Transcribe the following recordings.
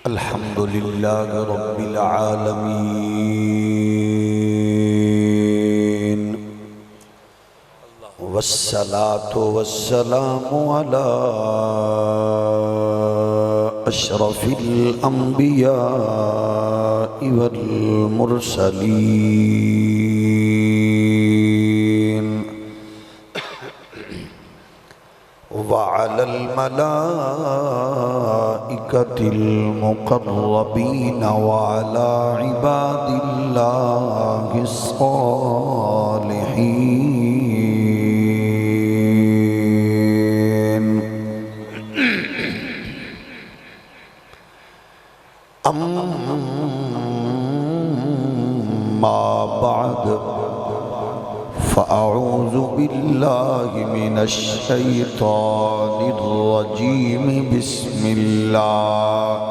الحمد لله رب العالمين والصلاة والسلام على أشرف الأنبياء والمرسلين وعلى الملائكة المقربين وعلى عباد الله الصالحين. أما بعد فأعوذ بالله من الشيطان الرجيم. بسم الله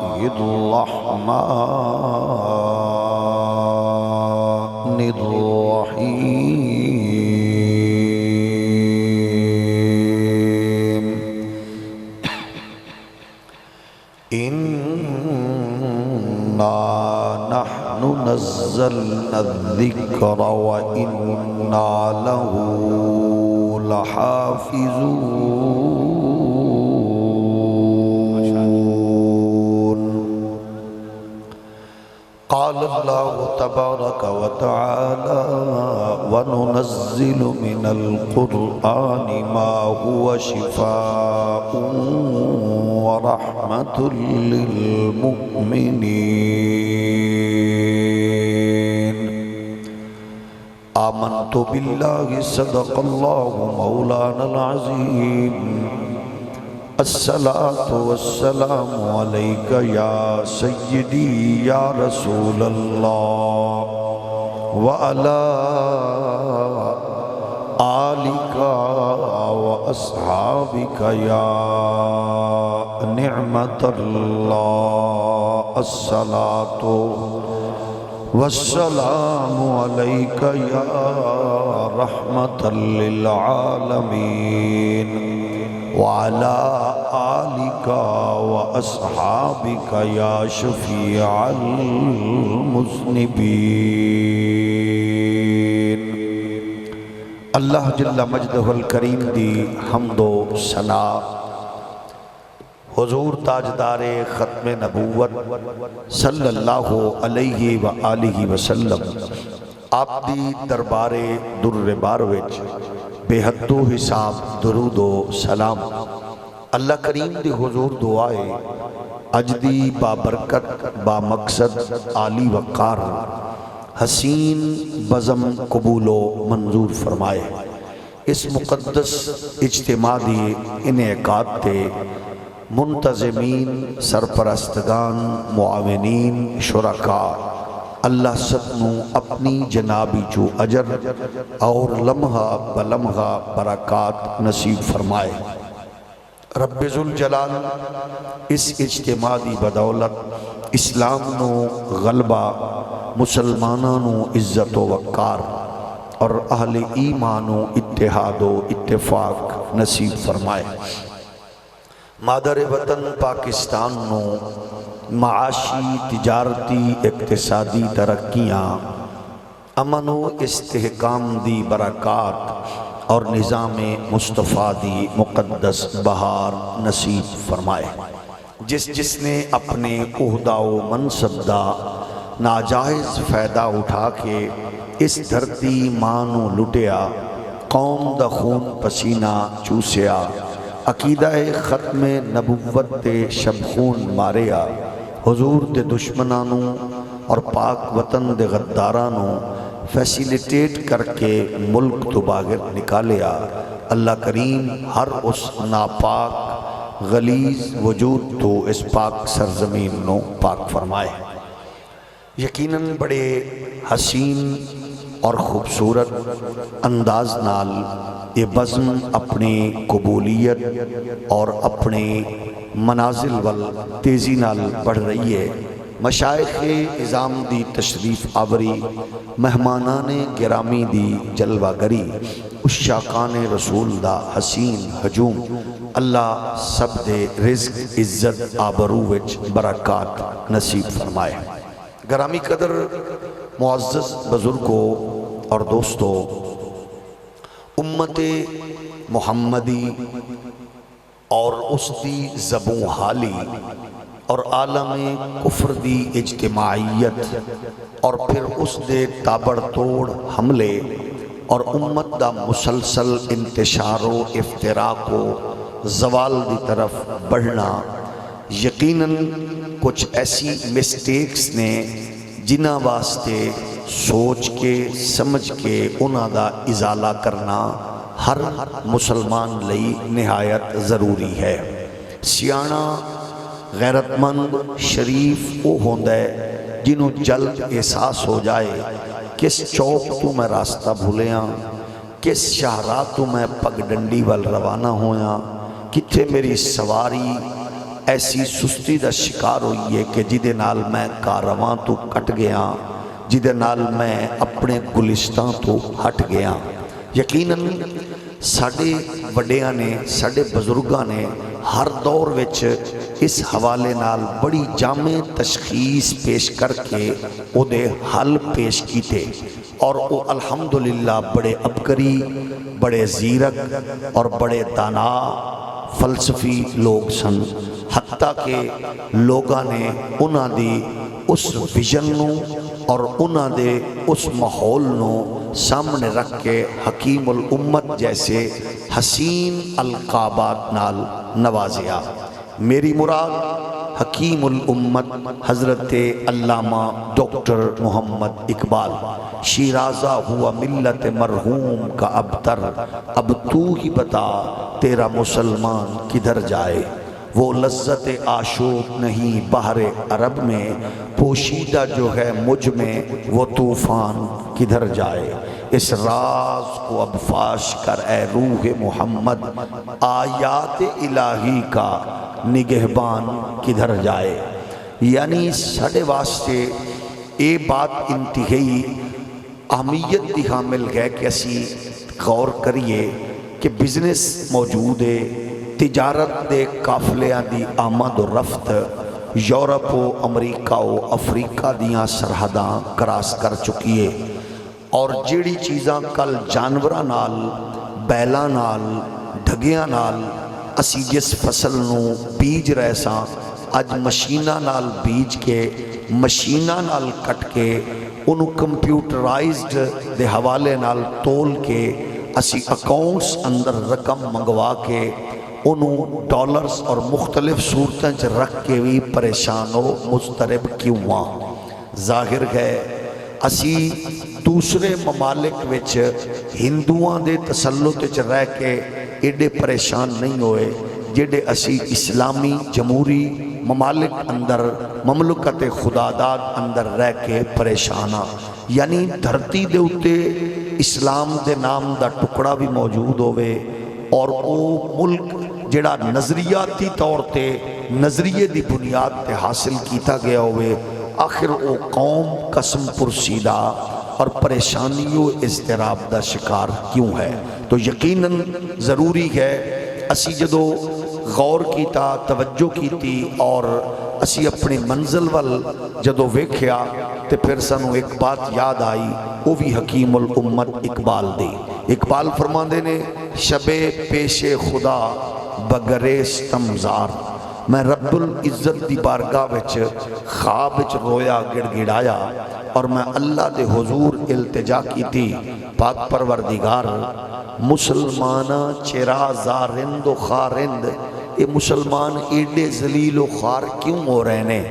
الرحمن الرحيم. إنا نحن نزلنا الذكر وإنا له لحافظون. قال الله تبارك وتعالى: وننزل من القرآن ما هو شفاء ورحمة للمؤمنين. آمنت بالله صدق الله مولانا العظيم. الصلاة والسلام عليك يا سيدي يا رسول الله وعلى آلك وأصحابك يا نعمة الله. الصلاة والسلام عليك يا رحمة للعالمين وعلى آلك وأصحابك يا شفيع المذنبين. اللہ جل مجدہ الکریم دی حمد و ثنا حضور تاجدار ختم نبوت صلی اللہ علیہ وآلہ وسلم آپ دی دربار در بار وچ بے حد و حساب درود و سلام. اللہ کریم دی حضور دعائے اج دی بابرکت با مقصد عالی وقار حسین بزم قبول و منظور فرمائے. اس مقدس اجتماع دی انعقاد تے منتظمین، سرپرستگان، معاونین، شرکاء اللہ سبنو اپنی جنابی جو اجر اور لمحہ بلمحہ برکات نصیب فرمائے. رب ذوالجلال اس اجتماع دی بدولت اسلام نو غلبہ، مسلمانانو عزت و وقار اور اہل ایمانو اتحاد و اتفاق نصیب فرمائے. مادر وطن پاکستان نو معاشی، تجارتی، اقتصادی ترقیاں، امن و استحکام دی برکات اور نظام مصطفیٰ دی مقدس بہار نصیب فرمائے. جس نے اپنے عہدہ و منصب دا ناجائز فائدہ اٹھا کے اس دھرتی مانو لٹیا، قوم دا خون پسینہ چوسیا، عقیدہ ختم نبوت تے شب خون ماریا، حضور دے دشمنانوں اور پاک وطن دے غدارانوں فیسیلیٹیٹ کر کے ملک تو باہر نکالیا. اللہ کریم ہر اس ناپاک غلیظ وجود تو اس پاک سرزمین نو پاک فرمائے. یقیناً بڑے حسین اور خوبصورت انداز نال یہ بزم اپنی قبولیت اور اپنے منازل وال تیزی نال بڑھ رہی ہے. مشائخ نظام دی تشریف آوری، مہمانان گرامی دی جلوہ گری، اشاقان رسول دا حسین ہجوم، اللہ سب دے رزق عزت آبرو وچ برکات نصیب فرمائے۔ گرامی قدر معزز بزرگوں اور دوستو، امت محمدی اور اس دی زبوں حالی اور عالم کفر دی اجتماعیت اور پھر اس دے تابڑ توڑ حملے اور امت دا مسلسل انتشار و افتراق و زوال دی طرف بڑھنا یقیناً کچھ ایسی مسٹیکس نے جنہ واسطے سوچ کے سمجھ کے انہاں دا ازالہ کرنا ہر مسلمان لئی نہایت ضروری ہے۔ سیانا غیرت مند شریف وہ ہوندہ ہے جنہوں جلد احساس ہو جائے کس چوک تو میں راستہ بھولیاں، کس شاہراہ تو میں پگ ڈنڈی وال روانہ ہویاں، کتھے میری سواری ایسی سستی دا شکار ہوئی ہے کہ جدے نال میں کارواں تو کٹ گیا، جدے نال میں اپنے گلستان تو ہٹ گیا۔ یقیناً ساڑے وڈیاں نے ساڑے بزرگاں نے ہر دور وچ اس حوالے نال بڑی جامع تشخیص پیش کر کے او دے حل پیش کیتے، اور او الحمدللہ بڑے عبقری، بڑے زیرک اور بڑے دانا فلسفی لوگ سن، حتیٰ کہ لوگاں نے انہاں دی اس ویژن نو اور انہاں دے اس ماحول نو سامنے رکھ کے حکیم الامت جیسے حسین القابات نال نوازیا۔ میری مراد حکیم الامت حضرت علامہ ڈاکٹر محمد اقبال، شیرازہ ہوا ملت مرحوم کا ابتر، اب تو ہی بتا تیرا مسلمان کدھر جائے، وہ لذت عاشق نہیں بحر عرب میں، پوشیدہ جو ہے مجھ میں وہ طوفان کدھر جائے، اس راز کو اب فاش کر اے روح محمد، آیات الہی کا نگہبان کدھر جائے۔ یعنی ساڑے واسطے اے بات انتہائی اہمیت دی حامل ہے کہ اسی غور کریے کہ بزنس موجود ہے، تجارت دے قافلیاں دی آمد و رفت یورپ و امریکہ و افریقہ دیاں سرحداں کراس کر چکی ہے، اور جیڑی چیزاں کل جانوراں نال، بیلاں نال، ڈھگیاں نال اسی جس فصل نو بیج رہے ساں، اج مشینہ نال بیج کے مشینہ نال کٹ کے انہوں کمپیوٹرائزڈ دے حوالے نال تول کے اسی اکاؤنٹس اندر رقم منگوا کے انہوں ڈالرز اور مختلف صورتیں رکھ کے بھی پریشان و مضطرب کیوں ہوا۔ ظاہر ہے اسی دوسرے ممالک وچ ہندوان دے تسلط وچ رہ کے ایڈے پریشان نہیں ہوئے جیڑے اسی اسلامی جمہوری ممالک اندر مملکت خداداد اندر رہ کے پریشانا۔ یعنی دھرتی دے اتے اسلام دے نام دا ٹکڑا بھی موجود ہوئے، اور او ملک جڑا نظریاتی طور تے نظریے دی بنیاد تے حاصل کیتا گیا ہوئے، آخر او قوم قسم پرسیدہ اور پریشانی و اضطراب دا شکار کیوں ہے؟ تو یقیناً ضروری ہے اسی جدو غور کیتا، توجہ کیتی اور اسی اپنی منزل وال جدو ویکھیا تے پھر سنو ایک بات یاد آئی، وہ بھی حکیم الامت اقبال دی۔ اقبال فرماندے نے شب پیش خدا بگریش تمزار، میں رب العزت دی بارگاہ وچ خواب وچ رویا گڑ گڑایا، اور میں اللہ دے حضور التجا کی تھی، پاک پروردگار مسلمانہ چرا زارند و خارند، اے مسلمان ایڈے ذلیل و خوار کیوں ہو رہے نے؟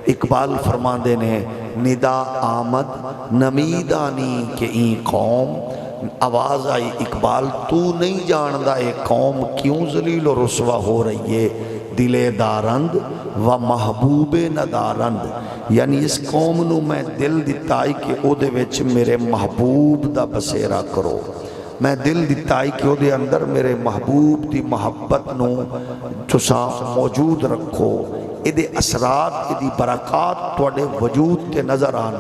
اقبال فرماندے نے ندا آمد نمیدانی کہ این قوم، آواز آئی اقبال تو نہیں جاندہ اے قوم کیوں ذلیل و رسوا ہو رہی ہے، دل دارند و محبوب ندارند، یعنی اس قوم نو میں دل دتائی کہ او دے وچ میرے محبوب دا بسیرا کرو، میں دل دتائی کہ او دے اندر میرے محبوب دی محبت نو تساں موجود رکھو، یہ اثرات یہ برکات تواڈے وجود تے نظر آن،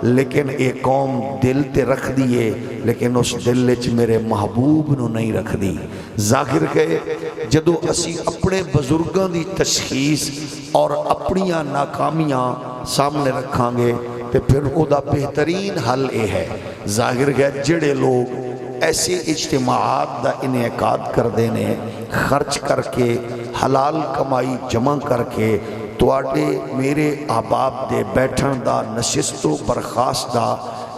لیکن اے قوم دل تے رکھ دیے لیکن اس دل وچ میرے محبوب نو نہیں رکھ دی۔ ظاہر ہے جدو اسی اپنے بزرگاں دی تشخیص اور اپنیاں ناکامیاں سامنے رکھاں گے تے پھر او دا بہترین حل اے ہے۔ ظاہر ہے جڑے لوگ ایسے اجتماعات دا انعقاد کر دینے، خرچ کر کے حلال کمائی جمع کر کے تواڈے میرے احباب دے بیٹھن دا، نشست و برخاست دا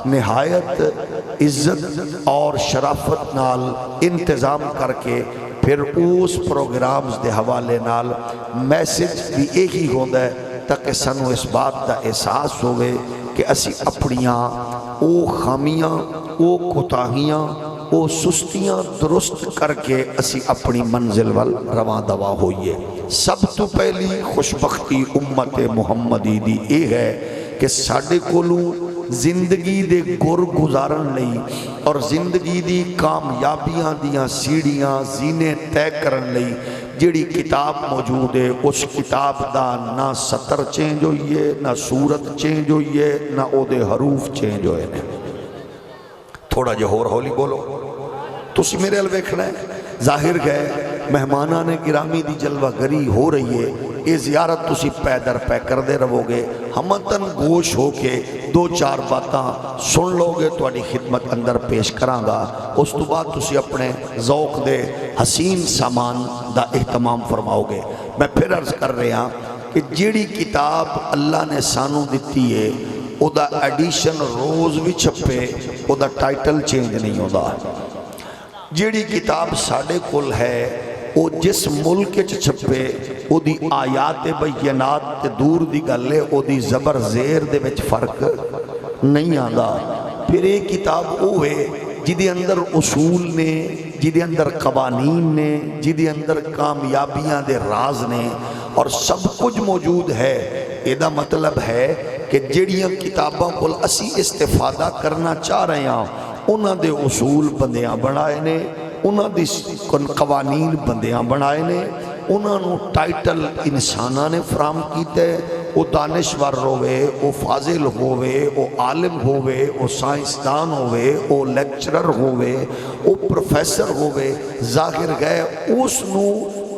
نہایت عزت اور شرافت نال انتظام کر کے پھر اس پروگرامز دے حوالے نال میسج بھی یہی ہوتا ہے تاکہ سانو اس بات دا احساس ہوئے کہ اسی اپنیاں او خامیاں، او کوتاہیاں، او سستیاں درست کر کے اسی اپنی منزل وال رواں دوا ہوئیے۔ سب تو پہلی خوشبختی امت محمدی دی اے ہے کہ ساڑھے کولوں زندگی دے گر گزارن لئی اور زندگی دی کامیابیاں دیاں سیڑھیاں زینے طے کرن لئی جڑی کتاب موجود ہے اس کتاب دا نہ سطر چینج ہوئیے، نہ صورت چینج ہوئیے، نہ او دے حروف چینج ہوئے۔ تھوڑا جہور ہولی بولو، تسی میرے الویکھنا ہے۔ ظاہر ہے مہمانان گرامی دی جلوہ گری ہو رہی ہے، یہ زیارت تسی پیدر پہ کر دے رہو گے، ہمتن گوش ہو کے دو چار باتاں سن لو گے تو اڈی خدمت اندر پیش کرانگا، اس تو بعد تسی اپنے ذوق دے حسین سامان دا اہتمام فرماؤ گے۔ میں پھر عرض کر رہا ہوں کہ جیڑی کتاب اللہ نے سانو دیتی ہے او دا ایڈیشن روز بھی چھپے، او دا ٹائٹل چینج نہیں ہوتا۔ جیڑی کتاب ساڑھے کل ہے او جس ملک چھپے او دی آیات بینات تے دور دی گلے او دی زبر زیر دے وچ فرق نہیں آندا۔ پھر ایک کتاب او ہے جدی اندر اصول نے، جدی اندر قوانین نے، جدی اندر کامیابیاں دے راز نے اور سب کچھ موجود ہے۔ ایدہ مطلب ہے کہ جڑیاں کتاباں کل اسی استفادہ کرنا چاہ رہے ہیں انہاں دے اصول بندیاں بنائے نے، انہاں دی قوانین بندیاں بنائے نے، انہاں نو ٹائٹل انسانہ نے فرام کیتے، او دانشور ہوئے، او فاضل ہوئے، او عالم ہوئے، او سائنسدان ہوئے، او لیکچرر ہوئے، او پروفیسر ہوئے۔ ظاہر گئے اس نو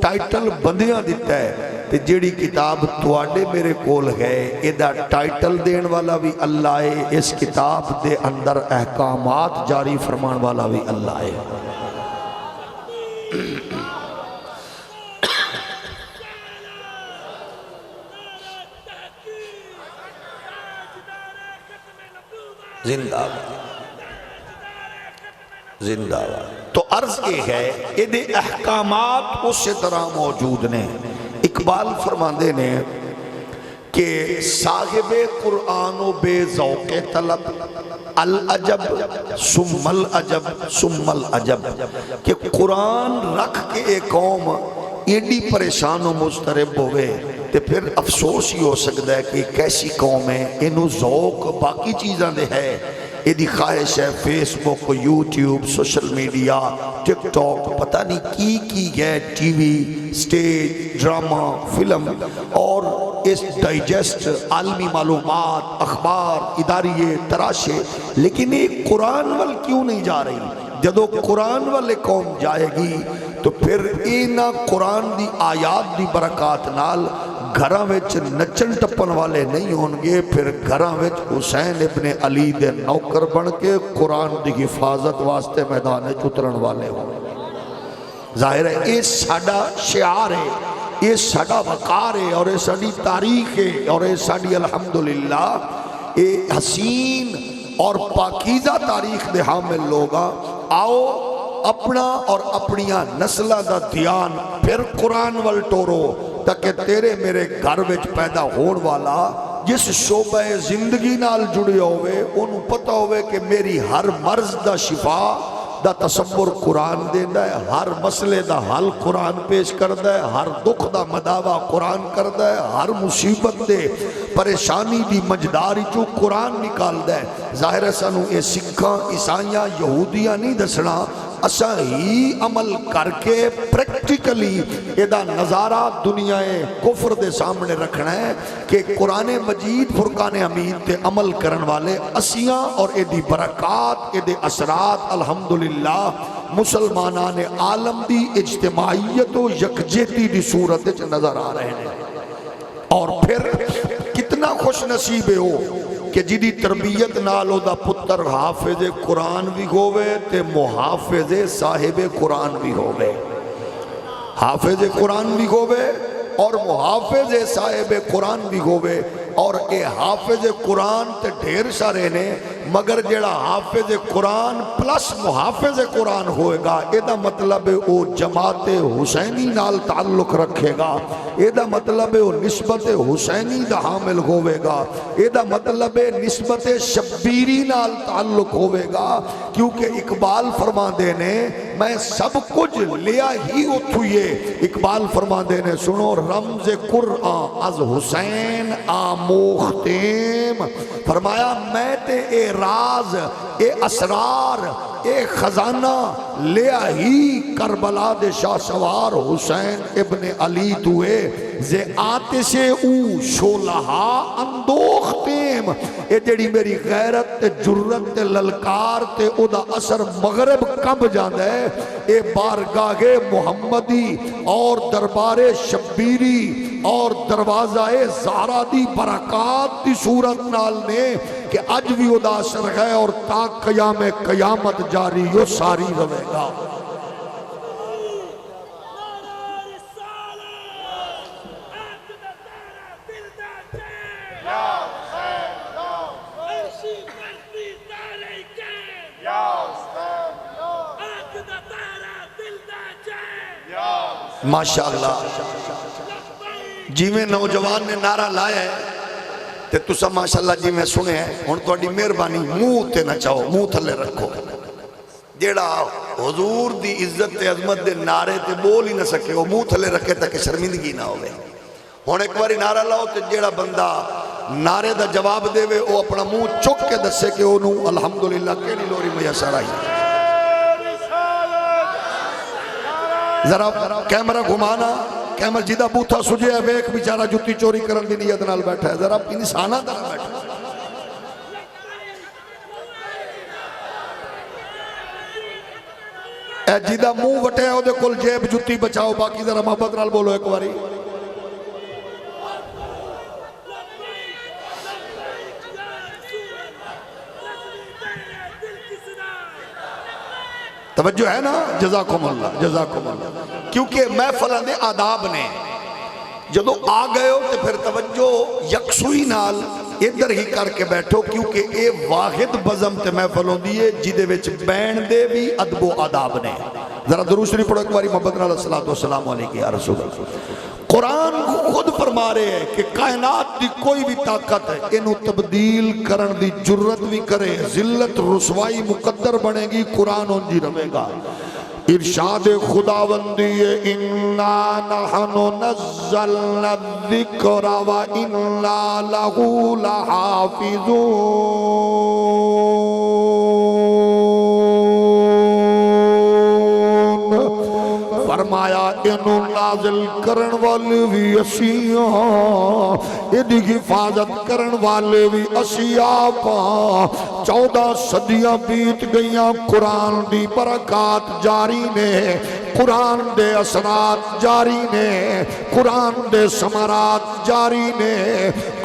ٹائٹل بندیاں دیتا ہے۔ تے جیڑی کتاب تواڈے میرے کول گئے ایدہ ٹائٹل دین والا بھی اللہ ہے، اس کتاب دے اندر احکامات جاری فرمان والا بھی اللہ ہے۔ زندہ زندہ تو عرض یہ ہے ایدے احکامات اسی طرح موجود نے۔ اقبال فرماندے نے کہ صاحب قرآن و بے ذوق طلب العجب ثم العجب ثم العجب، کہ قرآن رکھ کے ایک قوم ایڈی پریشان و مضطرب ہوئے تے پھر افسوس ہی ہو سکتا ہے کہ کیسی قوم ہے انہوں ذوق باقی چیزاں دے ہے، ایدی خواہش ہے فیس بک، یوٹیوب، سوشل میڈیا، ٹک ٹاک، پتہ نہیں کی گئے، T V, stage, drama, film اور اس ڈائجسٹ عالمی معلومات، اخبار، اداریے، تراشے، لیکن ایک قرآن وال کیوں نہیں جا رہی؟ جدو قرآن والے قوم جائے گی تو پھر اینا قرآن دی آیات دی برکات نال گھراں وچ نچن ٹپن والے نہیں ہونگے، پھر گھراں وچ حسین ابن علی دے نوکر بن کے قرآن دی حفاظت واسطے میدان اترن والے ہوں۔ ظاہر ہے یہ ساڈا شعار ہے، یہ ساڈا وقار ہے اور یہ ساڈی تاریخ ہے اور یہ ساڈی الحمدللہ یہ حسین اور پاکیزہ تاریخ دے حامل لوگا۔ آؤ اپنا اور اپنیاں نسلہ دا دھیان پھر قرآن وال ٹورو تاکہ تیرے میرے گھر وچ پیدا ہون والا جس شعبہ زندگی نال جڑے ہوئے انہوں پتہ ہوئے کہ میری ہر مرض دا شفا دا تصور قرآن دیندہ ہے، ہر مسئلے دا حل قرآن پیش کردہ ہے، ہر دکھ دا مداوع قرآن کردہ ہے، ہر مصیبت دے پریشانی دی مجداری چو قرآن نکال دے۔ ظاہر ہے سانو یہ سکھاں، عیسائیاں، یہودیاں نہیں دسنا، اسا ہی عمل کر کے پریکٹیکلی ایدہ نظارہ دنیا کفر دے سامنے رکھنا ہے کہ قرآن مجید فرقان حمید تے عمل کرن والے اسیاں اور ایدی برکات ایدے اثرات الحمدللہ مسلمانان عالم دی اجتماعیت و یکجہتی دی صورت نظر آ رہے ہیں۔ اور پھر کتنا خوش نصیب ہو کہ جدی تربیت نالو دا پتر حافظ قرآن بھی ہوئے تے محافظ صاحب قرآن بھی ہوئے، حافظ قرآن بھی ہوئے اور محافظ صاحب قرآن بھی ہوئے۔ اور اے حافظ قرآن تے ڈھیر سارے نے، مگر جیڑا حافظ قرآن پلس محافظ قرآن ہوئے گا ایدہ مطلب او جماعت حسینی نال تعلق رکھے گا، ایدہ مطلب او نسبت حسینی دا حامل ہوئے گا، ایدہ مطلب نسبت شبیری نال تعلق ہوئے گا، کیونکہ اقبال فرما دینے میں سب کچھ لیا ہی اتھوئے۔ اقبال فرما دینے سنو رمز قرآن از حسین آموختیم، فرمایا میں تے اے راز اے اسرار اے خزانہ لیا ہی کربلا دے شاہ سوار حسین ابن علی دوئے زے آتش او شولہا اندوختیم۔ اے جڑی میری غیرت تے جرت تے للکار تے او دا اثر مغرب کب جاندہ ہے، اے بارگاہ محمدی اور دربار شبیری اور دروازہ زہرا دی برکات دی صورت نال نے کہ اج بھی او دا اثر ہے اور تا قیام قیامت جاری یو ساری رہے گا۔ ماشاءاللہ جی میں نوجوان نے نعرہ لایا ہے تے تسا ماشاءاللہ جی میں سنے ہیں، ہن تہاڈی مہربانی منہ تے نہ چاہو، منہ تھلے رکھو۔ جیڑا حضور دی عزت تے عظمت دے نعرے تے بول ہی نہ سکے وہ منہ تھلے رکھے تاکہ شرمندگی نہ ہوئے۔ ہن ایک باری نعرہ لاؤ تے جیڑا بندہ نعرے دا جواب دے وے وہ اپنا منہ چک کے دسے کہ انہوں الحمدللہ کیڑی لوری میسر آئی۔ ذرا کیمرہ گھمانا، کیمرہ جیدہ بوتھا سجے ہے ویک بیچارہ جتی چوری کرن دی نیت نال بیٹھا ہے، ذرا انسانہ در بیٹھا ہے۔ اے جیدہ منہ وٹے ہے دے کل جیب جتی بچاؤ، باقی ذرا محبت نال بولو ایک باری۔ توجہ ہے نا؟ جزاکم اللہ جزاکم اللہ۔ کیونکہ محفلیں دے آداب نے جدو آ گئے ہو تو پھر توجہ یکسوئی نال ادھر ہی کر کے بیٹھو، کیونکہ اے واحد بزم تے محفلوں دیئے جدے وچ بین دے بھی ادب و آداب نے۔ ذرا درود شریف پڑھو ایک باری محمد علیہ السلام علیکم یا رسول اللہ۔ قرآن خود فرما رہے ہیں کہ کائنات دی کوئی بھی طاقت ہے انہوں تبدیل کرن دی جرت بھی کرے، ذلت رسوائی مقدر بنے گی، قرآن ان جی رہے گا۔ ارشاد خداوندی اِنَّا نَحْنُ نَزَّلْنَا الذِّكْرَ وَإِنَّا لَهُ لَحَافِظُونَ۔ فرمایا انہوں نازل کرن والے بھی اسیاں، ادھی حفاظت کرن والے بھی اسیاں پا۔ 14 صدیاں بیت گئیاں، قرآن دی برکات جاری نے، قرآن دے اثرات جاری نے، قرآن دے ثمرات جاری نے۔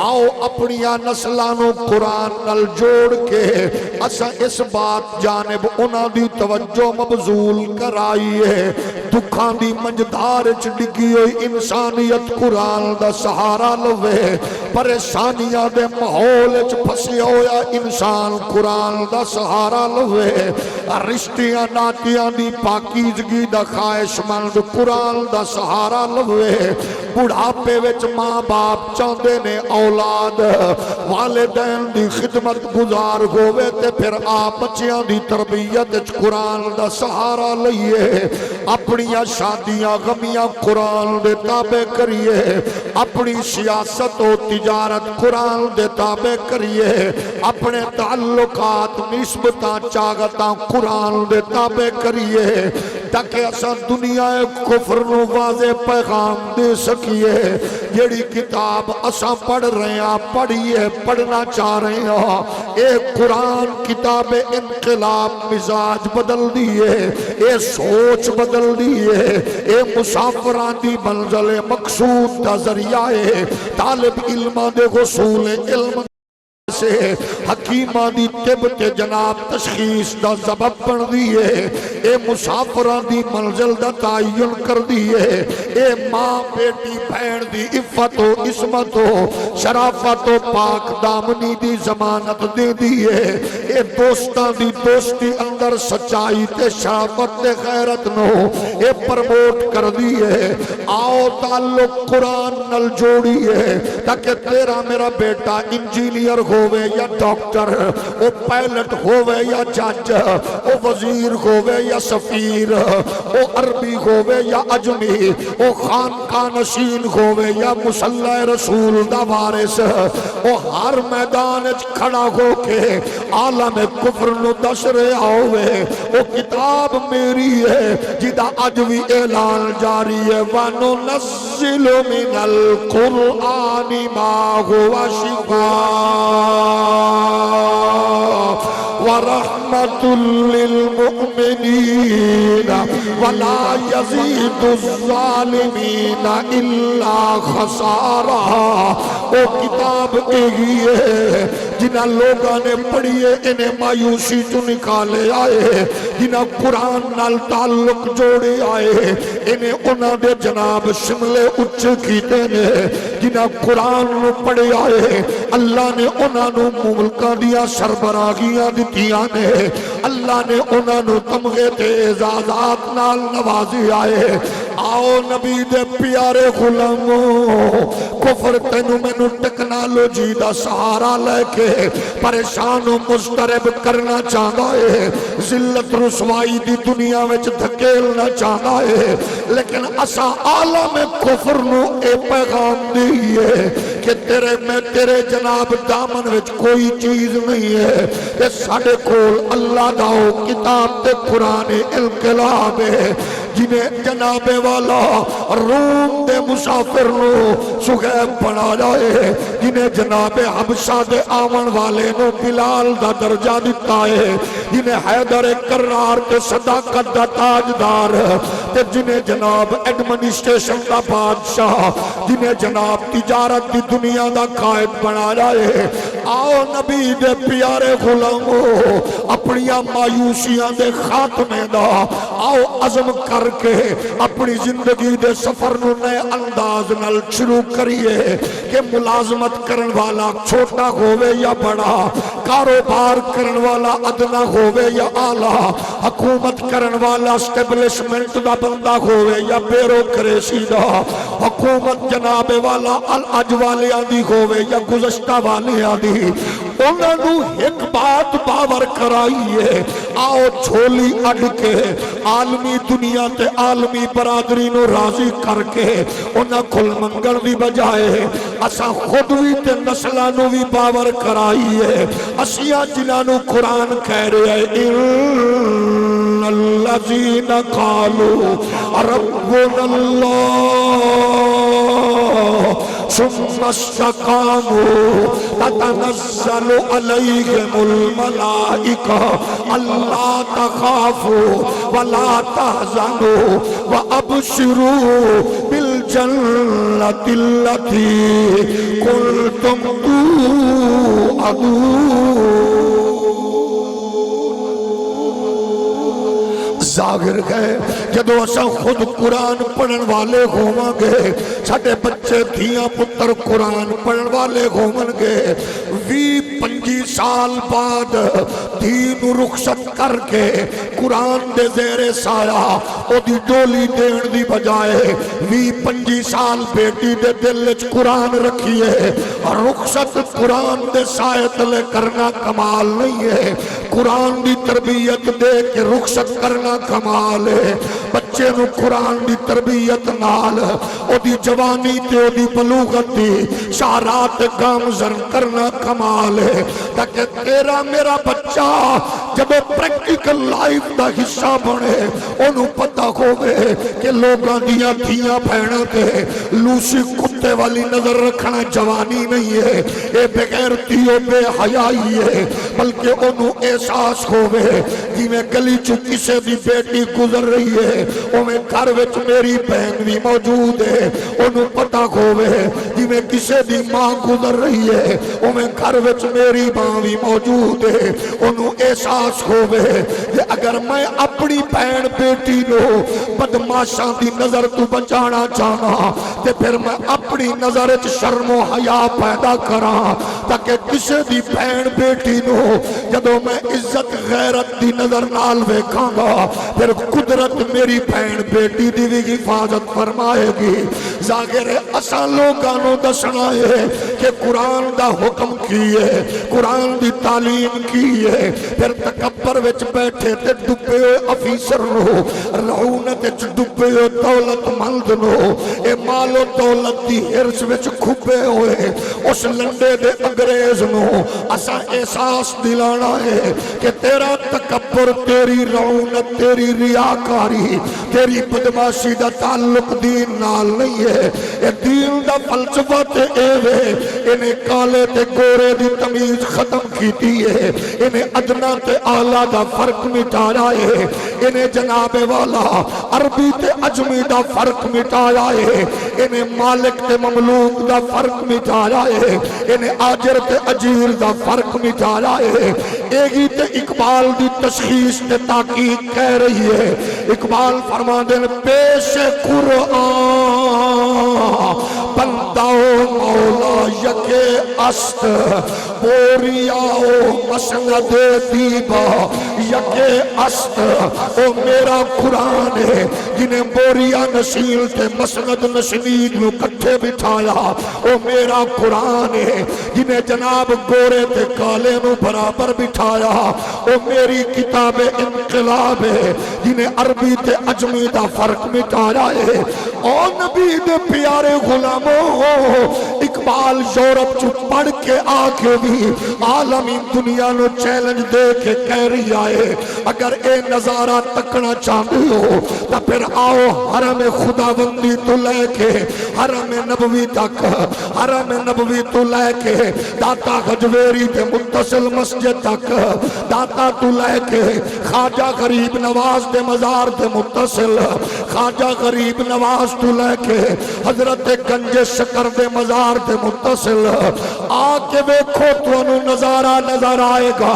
آؤ اپنیاں نسلانوں قرآن نل جوڑ کے اسا اس بات جانب انہاں دی توجہ مبذول کرائیے۔ دکھان دی منجدار ڈگی ہوئی انسانیت قرآن دا سہارا لوے، پریشانیاں دے ماحول پھسی ہویا انسان قرآن دا سہارا لوے، رشتیاں ناتیاں دی پاکیزگی دا خواہش مند قرآن دا سہارا لوے بڑھاپے وچ ماں باپ چاہتے نے اولاد والدین دی خدمت گزار ہوئے تے پھر آپ بچیاں دی تربیت قرآن دا سہارا لئیے اپنی شادیاں غمیاں قرآن دے تابع کریے اپنی سیاست و تجارت قرآن دے تابع کریے اپنے تعلقات نسبتاں چاگتاں قرآن دے تابع کریے تاکہ اساں دنیا کفر نو واضح پیغام دے سکیے جیڑی کتاب اساں پڑھ رہے ہیں پڑھیے پڑھنا چاہ رہے ہیں اے قرآن کتاب انقلاب مزاج بدل دیئے اے سوچ بدل دیئے اے مسافران دی منزل مقصود دا ذریعہ ہے طالب علمہ دے غصول علم سے حکیمہ دی طب تے جناب تشخیص دا سبب بن دیئے اے مسافران دی منزل دا تعین کر دیئے اے ماں بیٹی بھین دی عفت و عصمت و شرافت و پاک دامنی دی ضمانت دے دیئے اے دوستان دی دوستی اندر سچائی تے شرافت تے غیرت نو اے پرموٹ کر دیئے آؤ تعلق قرآن نل جوڑیے تاکہ تیرا میرا بیٹا انجینئر ہوئے یا ڈاکٹر او پائلٹ ہوئے یا جج او وزیر ہوئے یا سفیر او عربی ہوئے یا عجمی او خانقاہ نشین ہوئے یا مسلح رسول دا وارث او ہر میدان کھڑا ہو کے عالم کفر نو دشرے آوے او کتاب میری ہے جدا عجوی اعلان جاری ہے وَنُنَزِّلُ مِنَ الْقُرْآنِ مَا هُوَ شِفَاءٌ ورحمة للمؤمنين ولا يزيد الظالمين إلا خسارا وہ کتاب یہی ہے جنہاں لوگاں نے پڑھیے انہیں مایوسی جو نکالے آئے جنہاں قرآن نال تعلق جوڑے آئے انہیں انہاں دے جناب شملے اچھ کیتے نے جنہاں قرآن نو پڑھے آئے اللہ نے انہاں نو ملکاں دیا سربراہیاں دتیاں نے اللہ نے انہاں نو تمغے تے اعزازات نال نوازی آئے آؤ نبی دے پیارے غلاموں کفر تینو مینو ٹیکنالوجی دا سہارا لے کے پریشان و مضطرب کرنا چاہتا ہے ذلت رسوائی دی دنیا وچ دھکیلنا چاہتا ہے لیکن اسا عالم کفر نو اے پیغام دیئے کہ تیرے جناب دامن وچ کوئی چیز نہیں ہے کہ ساڑے کول اللہ داؤ کتاب تے قرآن انقلاب ہے جنہیں جناب والا روم دے مسافر نو سغیب بنا جائے جنہیں جناب حبشہ دے آمن والے نو بلال دا درجہ دیتا ہے جنہیں حیدر کرار کے صداقت دا تاجدار تے جنہیں جناب ایڈمنسٹریشن دا بادشاہ جنہیں جناب تجارت دی دنیا دا قائد بنا جائے آؤ نبی دے پیارے غلاموں اپنی مایوسیاں دے خاتمے دا آؤ عزم کر کے اپنی زندگی دے سفر نو نئے انداز نال شروع کریے کہ ملازمت کرن والا چھوٹا ہوئے یا بڑا کاروبار کرن والا ادنا ہوئے یا آلہ حکومت کرن والا اسٹیبلشمنٹ دا بندہ ہوئے یا بیروکریسی دا حکومت جناب والا العج والے آدھی ہوئے یا گزشتہ والے آدھی انہوں نے ایک بات باور کرائیے آؤ جھولی اڈ کے عالمی دنیا تے عالمی برادری نو راضی کر کے انہاں کھل منگل بھی بجائے اسا خود بھی تے نسلہ نو بھی باور کرائیے اسیاں جنہاں نو قرآن کہہ رہے ہیں ان الذین قالوا ربنا اللہ ثم استقاموا تتنزل عليهم الملائكة ألا تخافوا ولا تحزنوا وأبشروا بالجنة التي كنتم توعدون ظاہر گئے جدو اساں خود قرآن پڑھن والے ہوواں گے چھٹے بچے دھیاں پتر قرآن پڑھن والے ہوواں گے 20-25 سال بعد دین رخصت کر کے قرآن دے زیر سایہ او دی ڈولی دین دی بجائے 20-25 سال بیٹی دے دل وچ قرآن رکھیے رخصت قرآن دے سائے تلے کرنا کمال نہیں ہے قرآن دی تربیت دے کے رخصت کرنا کمال ہے بچے نو قرآن دی تربیت نال او دی جوانی تے او دی بلوغت دی شعرات گامزن کرنا کمال ہے تاکہ تیرا میرا بچہ جب پریکٹیکل لائف دا حصہ بنے انہوں پتہ ہوئے کہ لوگاں دیاں دھیاں بہناں تے لوسی کتے والی نظر رکھنا جوانی نہیں ہے اے بغیر تیو بے حیائی ہے بلکہ انہوں احساس ہوئے جی میں گلی چو کسے دی بیٹی گزر رہی ہے او میں گھر وچ میری بہن بھی موجود ہے انہوں پتہ ہوئے جی میں کسے دی ماں گزر رہی ہے او میں گھر وچ میری ماں بھی موجود ہے انہوں احساس ہوئے کہ اگر میں اپنی بہن بیٹی نو بدماشاں دی نظر تو بچانا چاہنا تے پھر میں اپنی نظر شرم و حیا پیدا کراں تاکہ کسے دی بہن بیٹی نو جدو میں عزت غیرت دی نظر نال ویکھاں گا پھر قدرت میری بہن بیٹی دی بھی حفاظت فرمائے گی ظاہر اساں لوگانوں دسنا ہے کہ قرآن دا حکم کیے قرآن دی تعلیم کیے پھر تکبر وچ بیٹھے تے ڈبے ہوئے افیسر نو رعونت وچ ڈبے ہوئے دولت مند نو اے مال و دولت دی ہرس وچ کھبے ہوئے اس لنڈے دے انگریز نو اسا احساس دلانا ہے کہ تیرا تکبر تیری رعونت تیری ریاکاری تیری بدماشی دا تعلق دین نال نہیں ہے اے دین دا فلسفہ تے اے وے انہیں کالے تے گورے دی تمیز ختم کیتی ہے انہیں ادنا تے آلہ دا فرق مٹایا ہے انہیں جناب والا عربی تے عجمی دا فرق مٹایا ہے انہیں مالک تے مملوک دا فرق مٹایا ہے انہیں آجر تے عجیر دا فرق مٹایا ہے ایگی تے اقبال دی تشخیص تے تاکید کہہ رہی ہے اقبال فرما دیں پیش قرآن بنداؤ مولا یکے است بوریاؤ مسند دیبا یکے است او میرا قرآن ہے جنہیں بوریا نشیل تے مسند نشنید نو کٹھے بٹھایا او میرا قرآن ہے جنہیں جناب گورے تے کالے نو برابر بٹھایا او میری کتاب انقلاب ہے جنہیں عربی تے عجمی دا فرق مٹایا ہے او نبی دے پیارے غلاموں اقبال یورپ چو پڑھ کے آکے بھی عالمی دنیا نو چیلنج دے کے کہہ رہی آئے اگر اے نظارہ تکنا چاہتے ہو تا پھر آؤ حرم خداوندی تو لے کے حرم نبوی تک حرم نبوی تو لے کے داتا غجویری تے متصل مسجد تک داتا تو لے کے خواجہ غریب نواز دے مزار دے متصل خواجہ غریب نواز تو لے کے حضرت گنج شکر دے مزار دے متصل آکے ویکھو تو انو نظارہ نظر آئے گا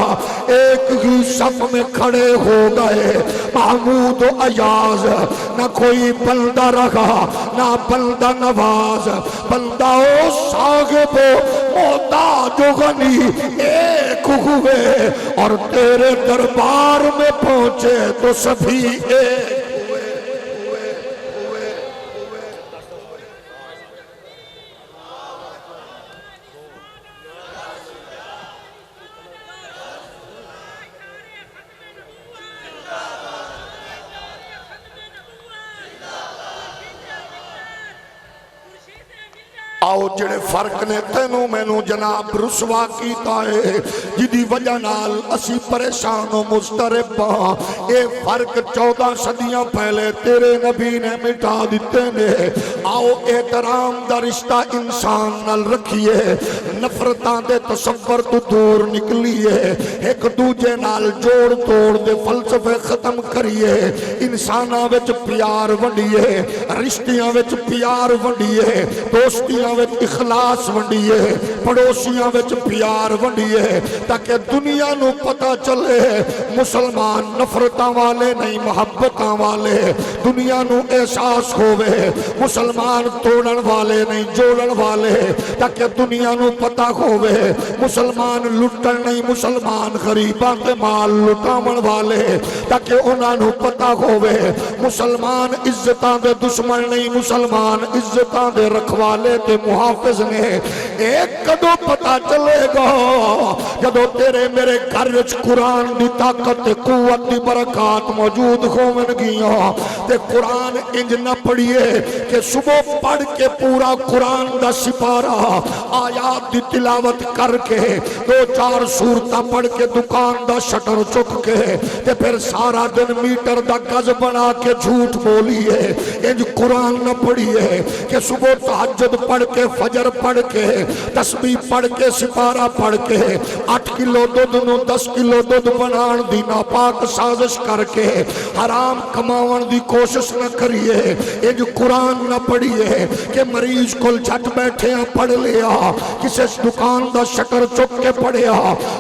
ایک ہی صف میں کھڑے ہو گئے محمود و عیاض نہ کوئی بندہ رہا نہ بندہ نواز بندہ و صاحب و محتاج و غنی ایک ہوئے اور تیرے دربار میں پہنچے تو سبھی ایک آؤ جڑے فرق نے تینوں میں نو جناب رسوا کیتا ہے جدی وجہ نال اسی پریشان و مسترب اے فرق 14 صدیاں پہلے تیرے نبی نے مٹا دیتے نے آؤ احترام دا رشتہ انسان نال رکھیے نفرتاں دے تصور تو دور نکلیے ایک دوجے نال جوڑ توڑ دے فلسفے ختم کریے انساناں وچ پیار ونڈیے رشتیاں وچ پیار ونڈیے دوستیاں وچ اخلاص ونڈیے، پڑوسیاں وچ پیار ونڈیے، تاکہ دنیا نو پتہ چلے مسلمان نفرتاں والے نہیں محبتاں والے، دنیا نو احساس ہوئے مسلمان توڑن والے نہیں جوڑن والے، تاکہ دنیا نو پتہ ہوئے مسلمان لٹن نہیں مسلمان غریباں تے مال لٹاون والے، تاکہ انہاں نو پتہ ہوئے مسلمان عزتاں دے دشمن نہیں مسلمان عزتاں دے رکھوالے تے محافظ نے۔ ایک کدو پتہ چلے گا جدو تیرے میرے گھر وچ قرآن دی طاقت تے قوت دی برکات موجود ہون گیاں، تے قرآن انج نہ پڑھیے کہ صبح پڑھ کے پورا قرآن دا سپارہ آیات دی تلاوت کر کے 2-4 سورتاں پڑھ کے دکان دا شٹر چک کے تے پھر سارا دن میٹر دا گز بنا کے جھوٹ بولیے۔ انج قرآن نہ پڑھیے کہ صبح تہجد پڑھ کے فجر پڑھ کے تسبیح پڑھ کے سپارہ پڑھ کے 8 کلو دودھ نو 10 کلو دودھ بنان دی ناپاک سازش کر کے حرام کماون دی کوشش نہ کریے۔ انج قرآن نہ پڑھیے کہ مریض کل جھٹ بیٹھے ہیں پڑھ لیا، کسے دکان دا شٹر چک کے پڑھیا،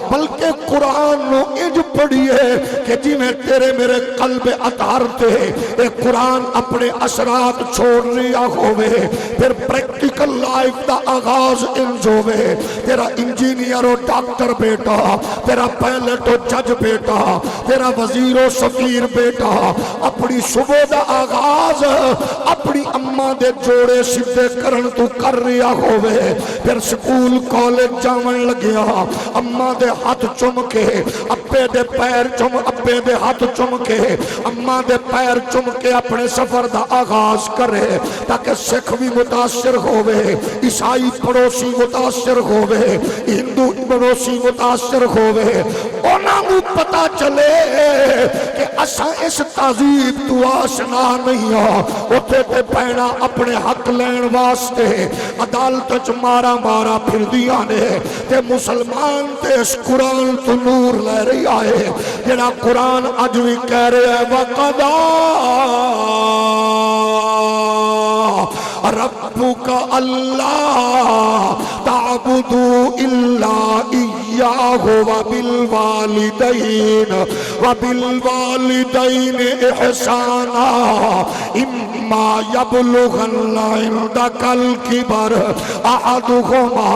بلکہ قرآن نو انج پڑھیے کہ جی میں تیرے میرے قلب اطہر تے اے قرآن اپنے اثرات چھوڑ لیا ہوئے، پھر پریکٹیکل لائف دا آغاز انج ہوئے، تیرا انجینئر و ڈاکٹر بیٹا، تیرا پائلٹ و جج بیٹا، تیرا وزیر و سفیر بیٹا اپنی صبح دا آغاز اپنی اماں دے جوڑے سدھے کرن تو کر رہا ہوئے، پھر سکول کالج جاون لگیا اماں دے ہاتھ چم کے ابے دے پیر چم ابے دے ہاتھ چم کے اماں دے پیر چم کے اپنے سفر دا آغاز کرے، تاکہ سکھ بھی متاثر ہوئے، عیسائی پڑوسی متاثر ہوئے، ہندو پڑوسی متاثر ہوئے، انہاں کو پتا چلے کہ اساں اس تہذیب تو آشنا نہیں ہاں، اتھے تے پینا اپنے حق لین واسطے عدالت چ مارا مارا پھر دیا نے، تے مسلمان تے اس قرآن تو نور لے رہی آئے، جنا قرآن اج بھی کہہ رہے ہیں وَقَضَى رَبُّكَ أَلَّا تَعْبُدُوا إِلَّا إِيَّاهُ وَبِالْوَالِدَيْنِ إِحْسَانًا إِمَّا يَبْلُغَنَّ عِندَكَ الْكِبَرَ أَحَدُهُمَا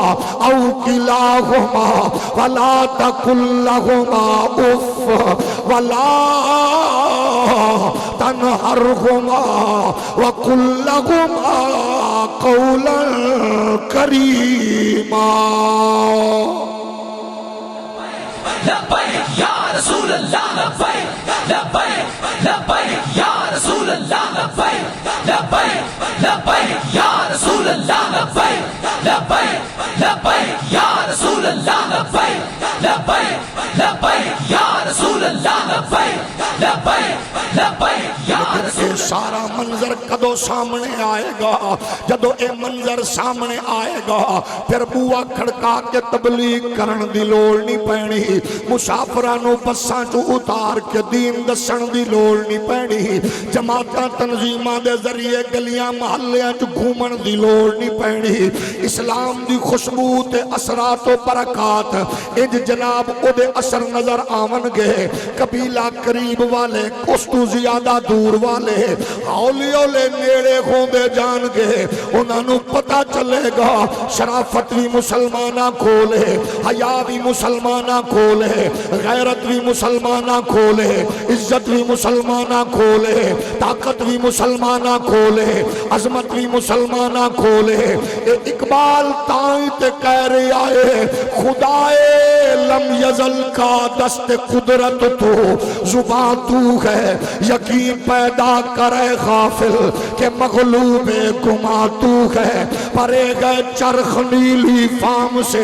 أَوْ كِلَاهُمَا فَلَا تَقُل لَّهُمَا أُفٍّ وَلَا تَنْهَرْهُمَا وَقُل لَّهُمَا قَوْلًا كَرِيمًا۔ لبیک یا رسول اللہ لبیک لبیک لبیک یا رسول اللہ لبیک لبیک لبیک یا رسول اللہ لبیک لبیک لبیک یا رسول اللہ لبیک لبیک لبیک یا رسول اللہ لبیک لبیک لبیک یا رسول اللہ۔ سارا منظر کدو سامنے آئے گا، جدو اے منظر سامنے آئے گا پھر بوا کھڑکا کے تبلیغ کرن دی لوڑ نہیں پینی، مسافرانو بساں چو اتار کے دین دسن دی لوڑ نہیں پینی، جماعتاں تنظیماں دے ذریعے گلیاں محلیاں چو گھومن دی لوڑ نہیں پینی، اسلام دی خوشبو تے اثرات و برکات انج جناب او دے اثر نظر آون گے، قبیلہ قریب والے کستو زیادہ دور والے اولی اولے نیڑے ہوندے جان گے، انہاں نو پتہ چلے گا شرافت بھی مسلمانہ کھولے، حیا بھی مسلمانہ کھولے، غیرت بھی مسلمانہ کھولے، عزت بھی مسلمانہ کھولے، طاقت بھی مسلمانہ کھولے، عظمت بھی مسلمانہ کھولے۔ اقبال تائیں تے کہہ رہے آئے خدائے لم یزل کا دست قدرت تو زبان تو ہے، یقین پیدا کرے غافل کہ مغلوب گما تو ہے، پرے گئے چرخ نیلی فام سے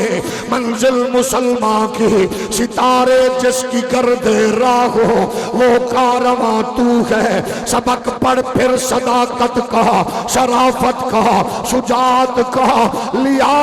منزل مسلمان کی، ستارے جس کی گرد راہ ہو وہ کارواں تو ہے، سبق پڑھ پھر صداقت کا شرافت کا شجاعت کا، لیا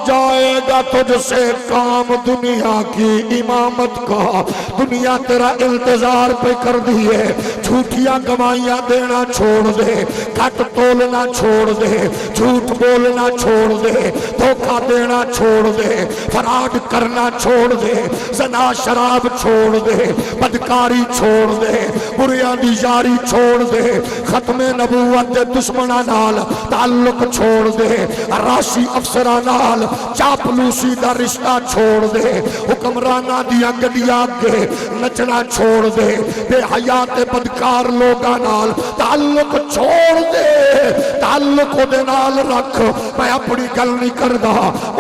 جائے گا تجھ سے کام دنیا دنیا کی امامت کا دنیا تیرا انتظار پہ کر دیے جھوٹیاں گواہیاں دینا چھوڑ دے کٹ تولنا چھوڑ دے جھوٹ بولنا چھوڑ دے دھوکہ دینا چھوڑ دے فراڈ کرنا چھوڑ دے زنا شراب چھوڑ دے بدکاری چھوڑ دے بریاں دی یاری چھوڑ دے ختم نبوت دے دشمناں نال تعلق چھوڑ دے راشی افسراں نال چاپلوسی دا رشتہ چھوڑ دے حکمراناں دیاں گڈیاں اگے نچنا چھوڑ دے بے حیات بدکار لوگاں نال تعلق چھوڑ دے تعلق دے نال رکھ میں اپنی گل نہیں کردا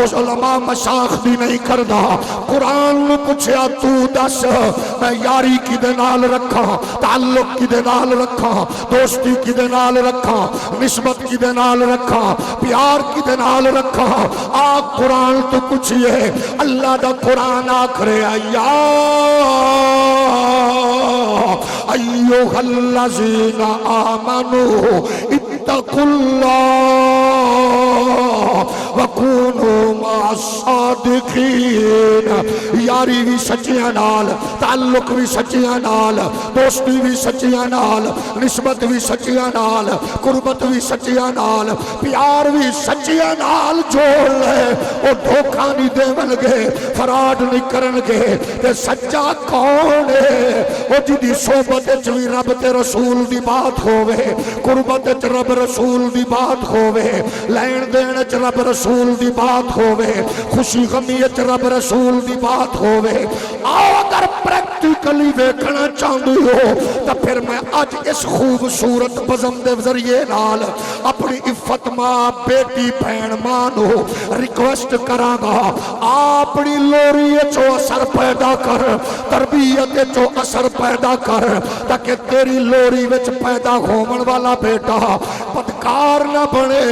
اس علماء مشاخ دی نہیں کردا قرآن نو پوچھیا تو دس میں یاری کی دے نال رکھاں تعلق کی دے نال رکھاں دوستی کی دے نال رکھاں نسبت کی دے نال رکھاں پیار کی دے نال رکھاں آگ قرآن تو پوچھئے اللہ دا قرآن آکھرے ایوہ الذین آمنوا اتقوا اللہ وکونوا مع الصادقین یاری بھی سچیاں نال تعلق بھی سچیاں نال دوستی بھی سچیاں نال نسبت بھی سچیاں نال قربت بھی سچیاں نال پیار بھی سچیاں نال جوڑ لے وہ دھوکہ نہیں دیون گے فراڈ نہیں کرن گے تے سچا کون ہے وہ جدی صحبت چوی رب تے رسول دی بات ہووے قربت چ رب رسول دی بات ہووے لین دین چ رب رسول دی بات ہووے خوشی غمی چ رب رسول دی بات ہووے آؤ اگر پریکٹیکلی ویکھنا چاہندی ہو تو پھر میں آج اس خوبصورت بزم دے ذریعے نال اپنی عفت ماں بیٹی بہن ماں نو ریکویسٹ کراں گا اپنی لوری چو اثر پیدا کر تربیت چو اثر پیدا کر تاکہ تیری لوری وچ پیدا ہومن والا بیٹا بدکار نہ بنے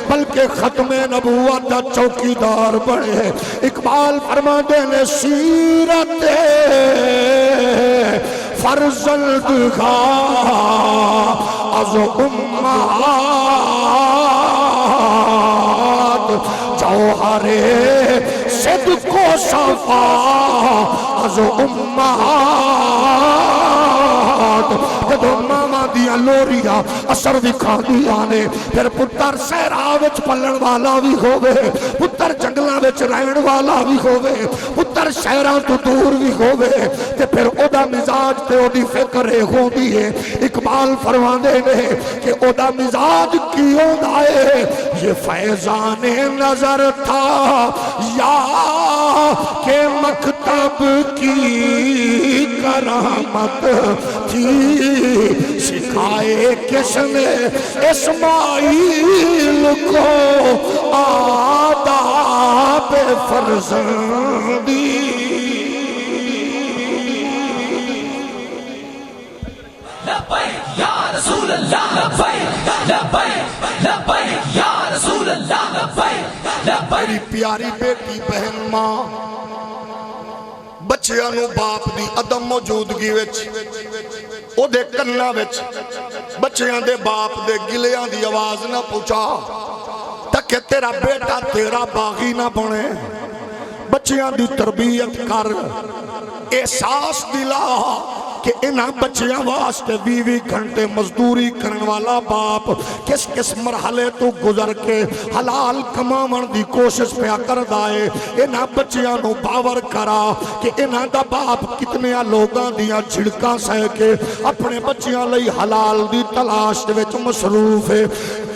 بلکہ ختم نبوت دا چوکیدار بنے اقبال فرماندے نے سیرت فرزند کا از امہات جوہر صدق و صفا از امہات جب ماما دیا لوریا اثر دکھا دیا نے پھر پتر سہرا وچ پلن والا بھی ہووے پتر جنگلاں وچ رہن والا بھی ہووے پتر شہراں تو دور بھی ہووے تے پھر او دا مزاج تے او دی فکر ہوندی ہے اقبال فرماندے نے کہ او دا مزاج کی ہوندا ہے یہ فیضان نظر تھا یا کہ مکتب کی کرامت تھی سکھائے کس نے اسماعیل کو آداب فرزندی لبیک یا رسول اللہ لبیک لبیک لبیک یا رسول اللہ لبیک لبیک میری پیاری بیٹی بہن ماں بچیاں نو باپ دی عدم موجودگی وچ او دے کناں وچ بچیاں دے باپ دے گلیاں دی آواز نہ پہنچا تاکہ تیرا بیٹا تیرا باغی نہ بنے بچیاں دی تربیت کر احساس دلا کہ انہاں بچیاں واسطے 20 گھنٹے مزدوری کرن والا باپ کس کس مرحلے تو گزر کے حلال کماون دی کوشش پہ کر دائے انہاں بچیاں نو باور کرا کہ انہاں دا باپ کتنے لوگاں دیاں جھڑکاں سہ کے اپنے بچیاں لئی حلال دی تلاش وچ مصروف ہے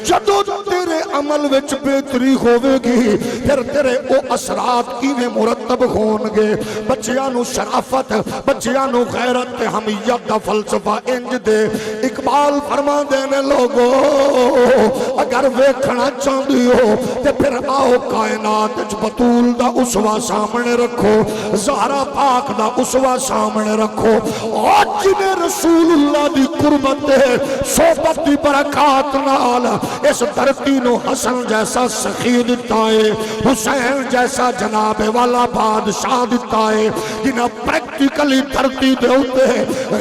جدو تیرے عمل وچ بہتری ہوئے گی پھر تیرے او اثرات کیویں مرتب ہون گے بچیاں نو شرافت بچیاں نو غیرت حمیت دا فلسفہ انج دے اقبال فرما دینے لوگو اگر ویکھنا چاہندی ہو تے پھر آؤ کائنات وچ بطول دا اسوہ سامنے رکھو زہرا پاک دا اسوہ سامنے رکھو اور جنہیں رسول اللہ دی قربت دے صحبت دی برکات نال اس دھرتی نو حسن جیسا سخی دیتا ہے، حسین جیسا جناب والا بادشاہ دیتا ہے، جنہاں پریکٹیکلی دھرتی دے ہوتے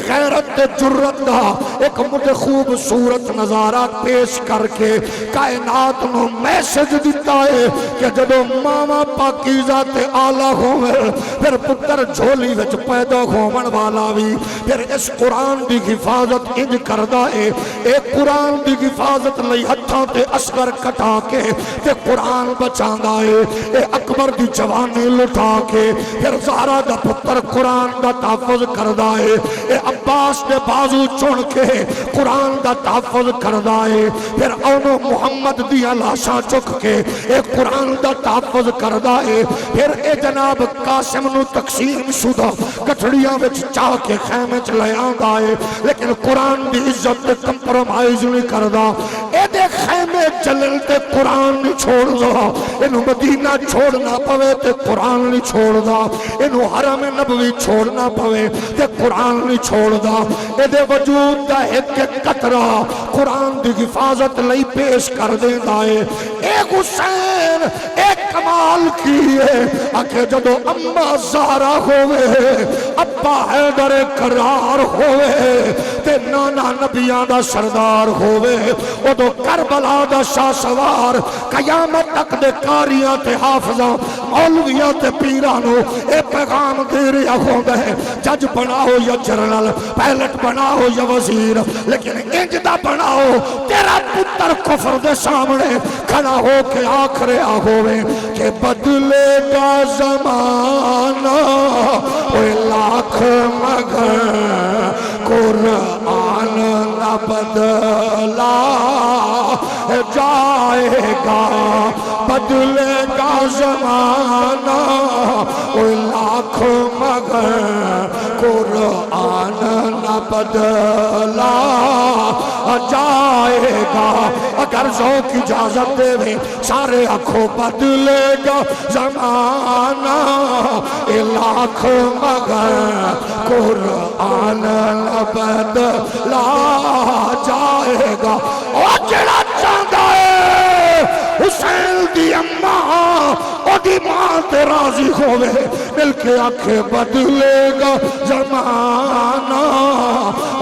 غیرت جرت دا ایک مجھے خوبصورت نظارہ پیش کر کے کائنات نو میسج دیتا ہے کہ جدو ماما پاکیزہ تے آلہ ہوئے پھر پتر جھولی وچ پیدا ہومن والا بھی پھر اس قرآن دی حفاظت انج کردہ ہے، ایک قرآن دی حفاظت لئی ہتھاں تے اصغر کٹا کے تے قرآن بچاندہ ہے، اے اکبر دی جوانی لٹا کے پھر زہرا دا پتر قرآن دا تحفظ کردہ ہے، اے عباس دے بازو چون کے قرآن دا تحفظ کردہ ہے، پھر اونو محمد دی لاشاں چک کے اے قرآن دا تحفظ کردہ ہے، پھر اے جناب قاسم نو تقسیم شدہ کٹھڑیاں وچ چاہ کے خیمے چ لے آندا ہے، لیکن قرآن دی عزت تے کمپرومائز نہیں کردہ، اے دے خیمے چلل تے قرآن نہیں چھوڑ دا، انہوں مدینہ چھوڑنا پوے تے قرآن نہیں چھوڑ دا، انہوں حرم نبوی چھوڑنا پوے تے قرآن نہیں چھوڑ دا، اے دے وجود دا ایک قطرہ قرآن دی حفاظت لئی پیش کر دیں دائے، اے حسین ایک کمال کیے اکھے جدو اممہ زہرہ ہوئے ابا حیدر کرار ہوئے تے نانا نبیان دا سردار ہوئے او دو کربلا دا شاہ سوار قیامت تک دے کاریاں تے حافظاں مولویاں تے پیرانو اے پیغام دے رہا ہوئے جج بناؤ یا جرنل پائلٹ بناؤ یا وزیر لیکن انج دا بناؤ تیرا پتر کفر دے سامنے کھڑا ہو کے آخرے ہوئے کہ بدلے گا زمانہ اوہ لاکھ مگر قرآن نہ بدلا جائے گا، بدلے گا زمانہ اوہ لاکھ مگر قرآن نہ بدلا جائے گا، اگر ذوق اجازت دے میں سارے آنکھوں بدلے گا زمانہ لاکھ مگر قرآن نہ بدلا جائے گا، اور جڑا چاہتا ہے حسین دی اماں او دی ماں تے راضی ہوئے مل کے آنکھیں بدلے گا زمانہ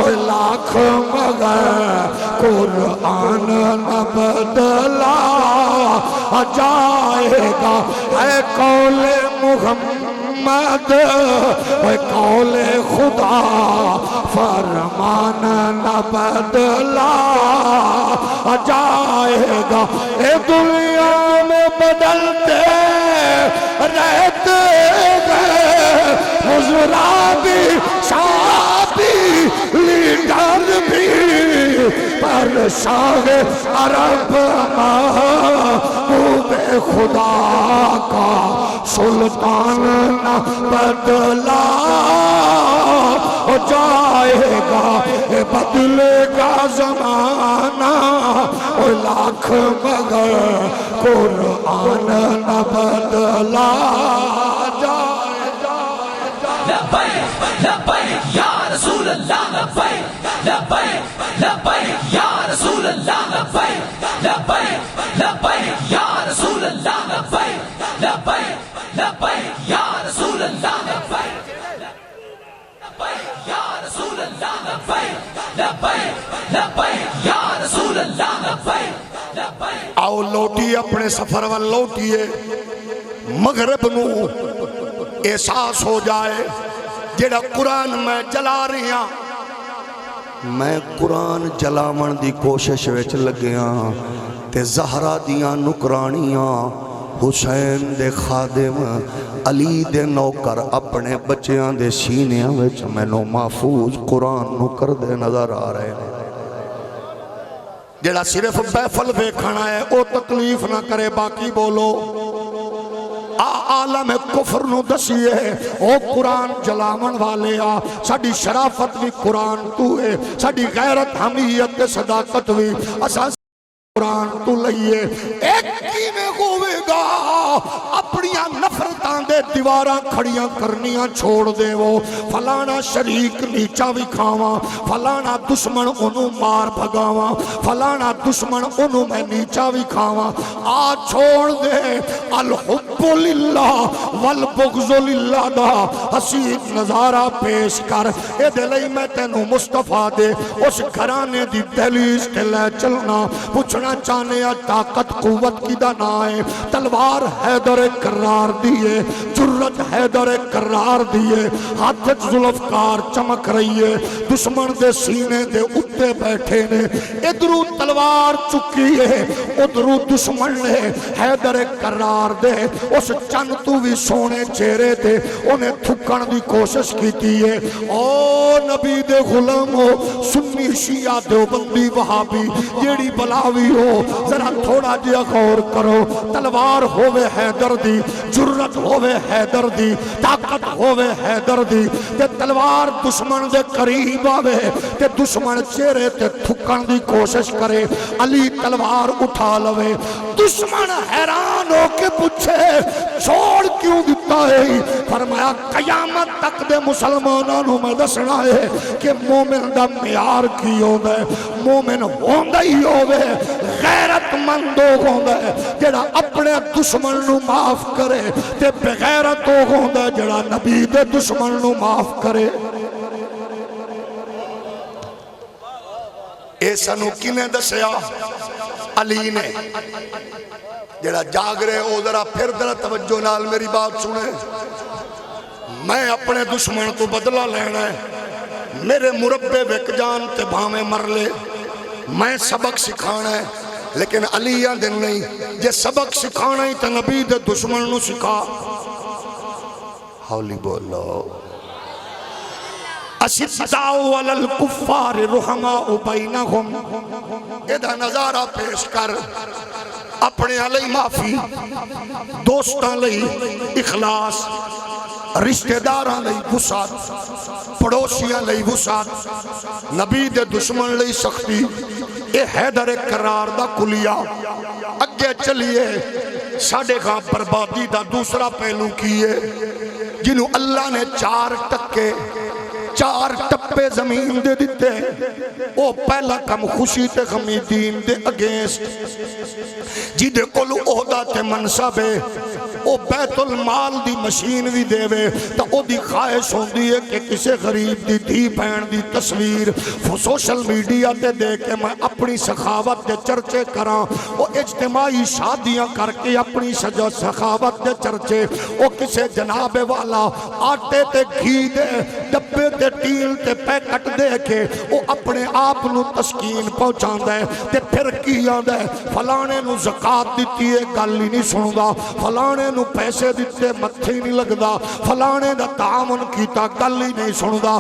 اور لاکھ مگر قرآن نہ بدلا جائے گا، اے قول محمد اے قول خدا فرمان نہ بدلا جائے گا، اے دنیا میں بدلتے رہتے گئے حضراء بھی شاہ بھی لیڈر بھی پر شاہ عرب محبوب خدا کا سلطان نہ بدلا جائے گا، بدلے گا زمانہ اور لاکھ مگر قرآن نہ بدلا جائے گا۔ لبیک لبیک یا رسول اللہ، لبیک لبیک لبیک یا رسول اللہ، لبیک لبیک لبیک یا رسول اللہ، لبیک لبیک لبیک یا رسول اللہ، لبیک لبیک یا رسول اللہ، لبیک لبیک لبیک یا رسول اللہ، لبیک لبیک۔ آؤ لوٹی اپنے سفر وال لوٹیے، مغرب نو احساس ہو جائے جیڑا قرآن میں جلا رہی ہاں، میں قرآن جلاون دی کوشش وچ لگیاں تے زہرا دیاں نکرانیاں حسین دے خادم علی دے نوکر اپنے بچیاں دے سینیاں وچ مینوں محفوظ قرآن نو کر دے نظر آ رہے ہیں۔ جیڑا صرف بیفل دیکھنا ہے او تکلیف نہ کرے، باقی بولو عالم کفر نو دسیے او قرآن جلاون والے آ، ساڑی شرافت بھی قرآن تو ہے، ساڑی غیرت حمیت صداقت بھی اساس قرآن تو لئیے، ایک کی میں ہوئے گا اپنیاں نفرتاں دے دیواراں کھڑیاں کرنیاں چھوڑ دے وہ فلانا شریک نیچا بھی کھاواں فلانا دشمن انہوں مار بھگاواں فلانا دشمن انہوں میں نیچا بھی کھاواں آ چھوڑ دے الحب للہ والبغض للہ دا حسین نظارہ پیش کر اے دلئی میں تینوں مصطفیٰ دے اس گھرانے دی دہلیز تے لے چلنا پوچھنا چاہنے طاقت قوت کی دا نائے تلوار حیدر کرار دیئے جرت حیدر کرار دیئے ہاتھ ذوالفقار چمک رہی ہے دشمن دے سینے دے اتے بیٹھے نے ادھرو تلوار چکی ہے ادھرو دشمن نے حیدر کرار دے اس چند تو بھی سونے چہرے دے انہیں تھکن دی کوشش کیتی ہے او نبی دے غلامو سنی شیعہ دیوبندی وہابی جیڑی بلاوی ہو ذرا تھوڑا جیا غور کرو تلوار ہووے حیدر دی جرت ہووے حیدر دی طاقت ہووے حیدر دی تے تلوار دشمن دے قریب آوے تے دشمن چہرے تے تھکن دی کوشش کرے علی تلوار اٹھا لوے دشمن حیران ہو کے پوچھے چھوڑ کیوں دیتا ہے فرمایا قیامت تک دے مسلمانوں میں دسنا ہے کہ مومن دا معیار کی ہوندہ ہے مومن ہوندہ ہی ہوئے غیرت مند ہوندہ ہے جڑا اپنے دشمن نو معاف کرے تے بغیرت ہوندہ ہے جڑا نبی دے دشمن نو معاف کرے ایسا نو کنے دسیا علی نے جڑا جاگ رہے ہو ذرا پھر ذرا توجہ نال میری بات سنے میں اپنے دشمن تو بدلہ لینا ہے میرے مربے وک جان تے بھامے مر لے میں سبق سکھانا ہے لیکن علیہ دن نہیں جے سبق سکھانا ہی تو نبی دے دشمن نو سکھا حولی بولو اشداء علی الکفار رحماء بینہم ادھا نظارہ پیش کر اپنے علی معافی دوستاں لئی اخلاص رشتہ داراں لئی وسعت پڑوسیاں لئی وسعت نبی دے دشمن لئی سختی اے حیدر کرار دا کلیا اگے چلیے ساڑھے خاں بربادی دا دوسرا پہلو کیے جنہوں اللہ نے چار ٹپے زمین دے دیتے او پہلا کم خوشی تے غمی دین دے اگینسٹ جی دے کلو عہدہ تے منصبے او بیت المال دی مشین بھی دے وے تا او دی خواہش ہوندی ہے کہ کسے غریب دی دھی بہن دی تصویر سوشل میڈیا تے دے کے میں اپنی سخاوت دے چرچے کراں او اجتماعی شادیاں کر کے اپنی سخاوت دے چرچے او کسے جناب والا آٹے تے گھی دے ڈبے تے ٹیل تے پیکٹ دے کے او اپنے آپ نو تسکین پہنچان دے تے پھر کیا دے فلانے نو زکاة دیتی ہے گل ہی نہیں سنوں فلانے نو پیسے دیتے متھی نہیں لگدا فلانے دا تعاون کیتا گل ہی نہیں سندا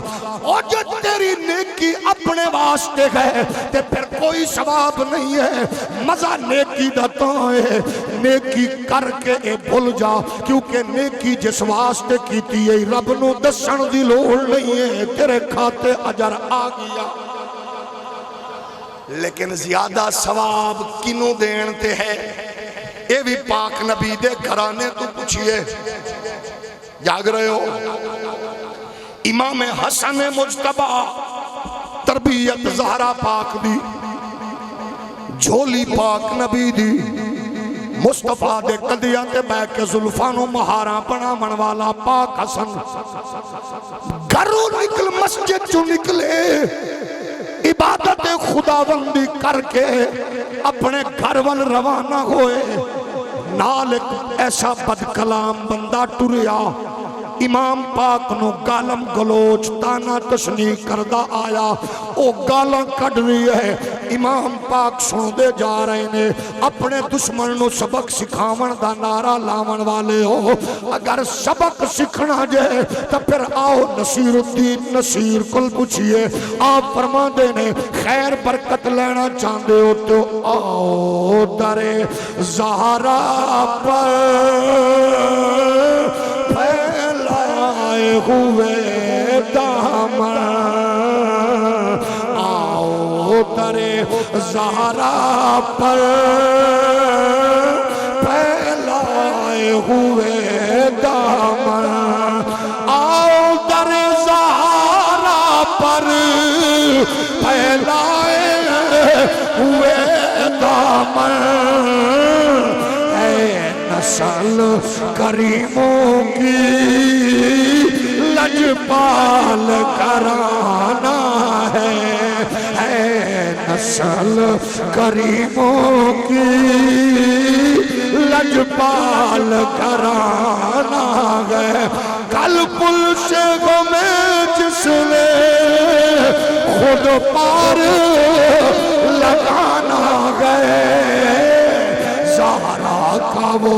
او جو تیری نیکی اپنے واسطے گئے تے پھر کوئی ثواب نہیں ہے مزہ نیکی دا تو ہے نیکی کر کے اے بھول جا کیونکہ نیکی جس واسطے کیتی ہے رب نو دسن دی لوڑ نہیں ہے تیرے کھاتے اجر آ گیا لیکن زیادہ ثواب کنوں دینتے ہیں اے بھی پاک نبی دے گھرانے تو پوچھئے جاگ رہے ہو امام حسن مجتبہ تربیت زہرا پاک دی جھولی پاک نبی دی مصطفیٰ دے قدیاں تے بے کے ظلفانو مہاراں بنا منوالا پاک حسن گھروں نکل مسجد جو نکلے عبادت خداوندی کر کے اپنے گھر وال روانہ ہوئے نالک ایسا بد کلام بندہ ٹریا امام پاک نو گالم گلوچ تانا تشنی کردہ آیا او گالاں کڑ رہی ہے امام پاک سن دے جا رہے نے اپنے دشمن نو سبق سکھاون دا نعرہ لاون والے ہو اگر سبق سکھنا جائے تو پھر آؤ نصیر الدین نصیر کل پوچھئے آپ فرما دینے خیر برکت لینا چاندے ہو تو آؤ در زہرا پر پھیلائے ہوئے دامن آؤ در زہرا پر پھیلائے ہوئے دامن دامن آؤ در زہرا پر پھیلائے ہوئے دامن اے نسل کریموں کی لجپال گھرانہ ہے اے نسل کریموں کی لجپال گھرانہ ہے کل پل سے میں جس نے خود پار لگانا گئے زہرا کا وہ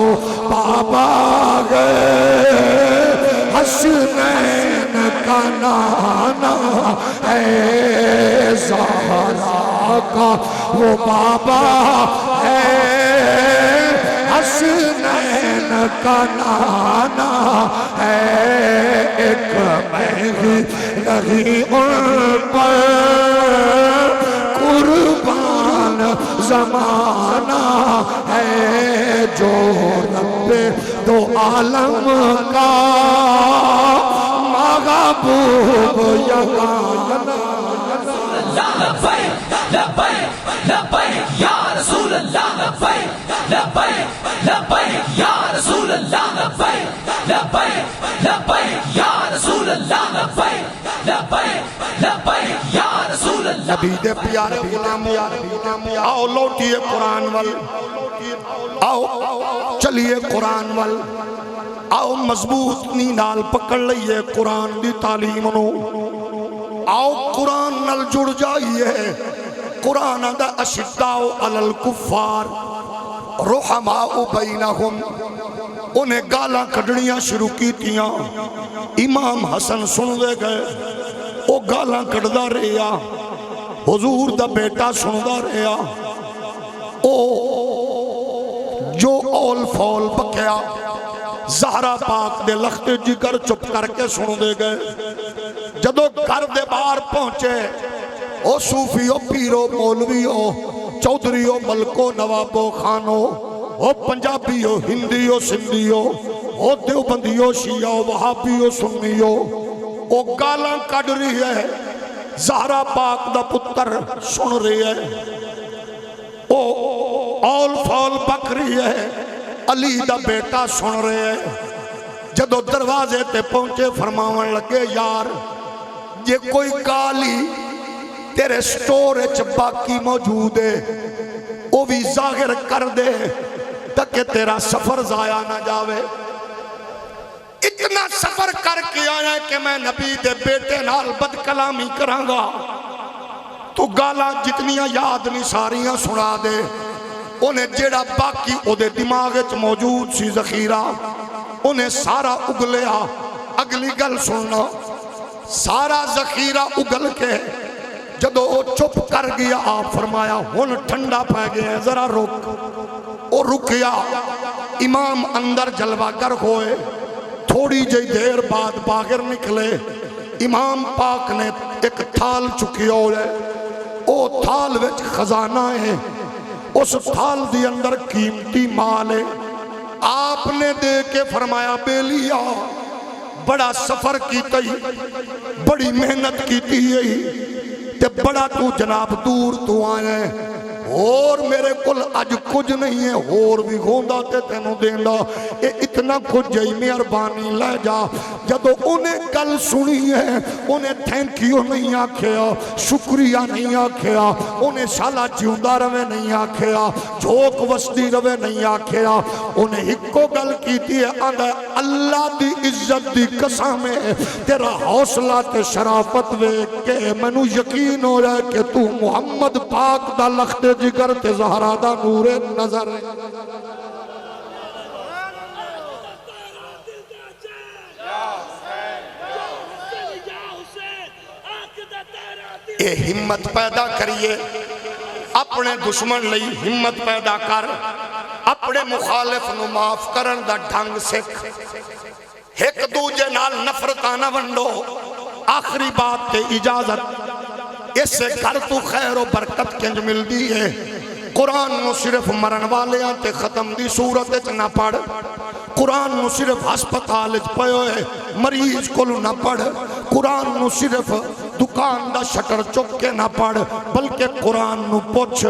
بابا گئے حسنین کا نانا ہے زہرا کا وہ بابا ہے حسنین کا نانا ہے ایک مہنگی لگی ان پر قربان زمانہ ہے جو رب دو عالم کا محبوب یگانہ لبیک لبیک لبیک یا رسول اللہ لبیک لبیک لبیک یا رسول اللہ لبیک لبیک لبیک یا رسول اللہ لبیک لبیک لبیک یا رسول اللہ نبی دے پیارے غلاموں آؤ لوٹیے قرآن وال آؤ چلیے قرآن وال آؤ مضبوط نال پکڑ لئیے قرآن دی تعلیم نو آؤ قرآن نال جڑ جائیے قرآن دا اشداء علی الکفار رحماء بینہم انہیں گالاں کھڑنیاں شروع کی تیاں امام حسن سن دے گئے او گالاں کھڑدا رہیا حضور دا بیٹا سندا رہیا او جو اول فول بکیا زہرا پاک دے لخت جگر چپ کر کے سن دے گئے جدو گھر دے باہر پہنچے او صوفیو پیرو مولویو چودھریو ملکو نوابو خانو او پنجابیو ہندیو سندھیو او دیوبندیو شیعو وہابیو سنیو او گالاں کڑ رہی ہے زہرا پاک دا پتر سن رہی ہے او اول فول بک رہی ہے علی دا بیٹا سن رہے ہیں جدو دروازے تے پہنچے فرماون لگے یار یہ کوئی گالی تیرے سٹورج باقی موجود ہے وہ بھی ظاہر کر دے تاکہ تیرا سفر ضائع نہ جاوے اتنا سفر کر کے آیا کہ میں نبی دے بیٹے نال بد کلامی کرانگا تو گالاں جتنیاں یاد نہیں ساریاں سنا دے انہیں جیڑا باقی او دے دماغت موجود سی ذخیرہ انہیں سارا اگلیا اگلی گل سننا سارا ذخیرہ اگل کے جدو وہ چپ کر گیا آپ فرمایا ہن ٹھنڈا پہ گیا ذرا رک وہ رکیا امام اندر جلوہ گر ہوئے تھوڑی جی دیر بعد باہر نکلے امام پاک نے ایک تھال چکی ہوئے او تھال وچ خزانہ ہے اس تھال دی اندر قیمتی مال ہے آپ نے دے کے فرمایا بیلیا بڑا سفر کیتا ہی بڑی محنت کیتی ہے تے بڑا تو جناب دور تو آئے ہیں اور میرے کل اج کچھ نہیں ہے اور بھی گھوندا تے تینوں دیندہ اے اتنا کچھ جائی مہربانی لے جا جدو انہیں کل سنی ہے انہیں تھینکیو نہیں آکھیا شکریہ نہیں آکھیا انہیں شالا جیوندہ روے نہیں آکھیا جھوک وسدی روے نہیں آکھیا انہیں ہکو گل کیتی ہے آندھا اللہ دی عزت دی قسم ہے تیرا حوصلہ تے شرافت وے کہ منو یقین ہو رہا ہے کہ تو محمد پاک دا لخت جگر تے زہرا دا نور نظر ہے اے ہمت پیدا کریے اپنے دشمن لئی ہمت پیدا کر اپنے مخالف نو معاف کرن دا ڈھنگ سکھ ایک دوجے نال نفرتانہ ونڈو آخری بات تے اجازت اس سے گھر تو خیر و برکت کنج مل دی ہے قرآن نو صرف مرن والے آتے ختم دی صورت نہ پڑھ قرآن نو صرف ہسپتال پے ہوئے مریض کو نہ پڑھ، قرآن نو صرف دکان دا شٹر چک کے نہ پڑھ، بلکہ قرآن نو پوچھ،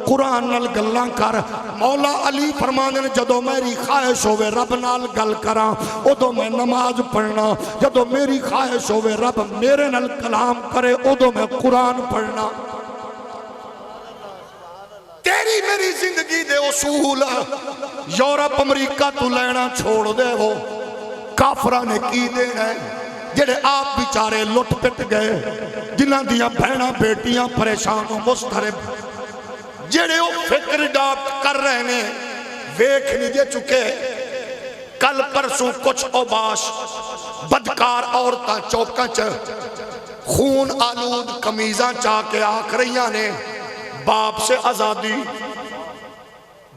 قرآن نال گلاں کر۔ مولا علی فرمانے نے جدو میری خواہش ہوئے رب نال گل کراں ادو میں نماز پڑھنا، جدو میری خواہش ہوئے رب میرے نال کلام کرے ادو میں قرآن پڑھنا۔ تیری میری زندگی دے اصول یورپ امریکہ تو لینا چھوڑ دے، وہ کافرہ نے کی دینا ہے جڑے آپ بیچارے لٹ پٹ گئے، جنہاں دیاں بہناں بیٹیاں پریشان و مسترب، جڑے وہ فکر ڈاپٹ کر رہے ہیں ویکھ نہیں دے چکے۔ کل پرسوں کچھ اوباش بدکار عورتاں چوکاں چ خون آلود کمیزاں چاہ کے آکھ رہیاں نے باپ سے آزادی،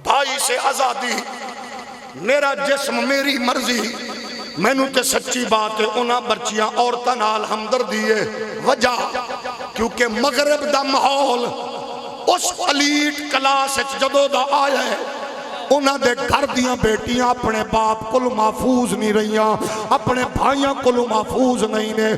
بھائی سے آزادی، میرا جسم میری مرضی۔ میں نو تے سچی بات ہے انہاں برچیاں عورتاں نال ہمدردی ہے، وجہ کیونکہ مغرب دا ماحول اس الیٹ کلاس جدو دا آیا ہے، انہاں دے گھر دیاں بیٹیاں اپنے باپ کو محفوظ نہیں رہیاں، اپنے بھائیاں کو محفوظ نہیں نے۔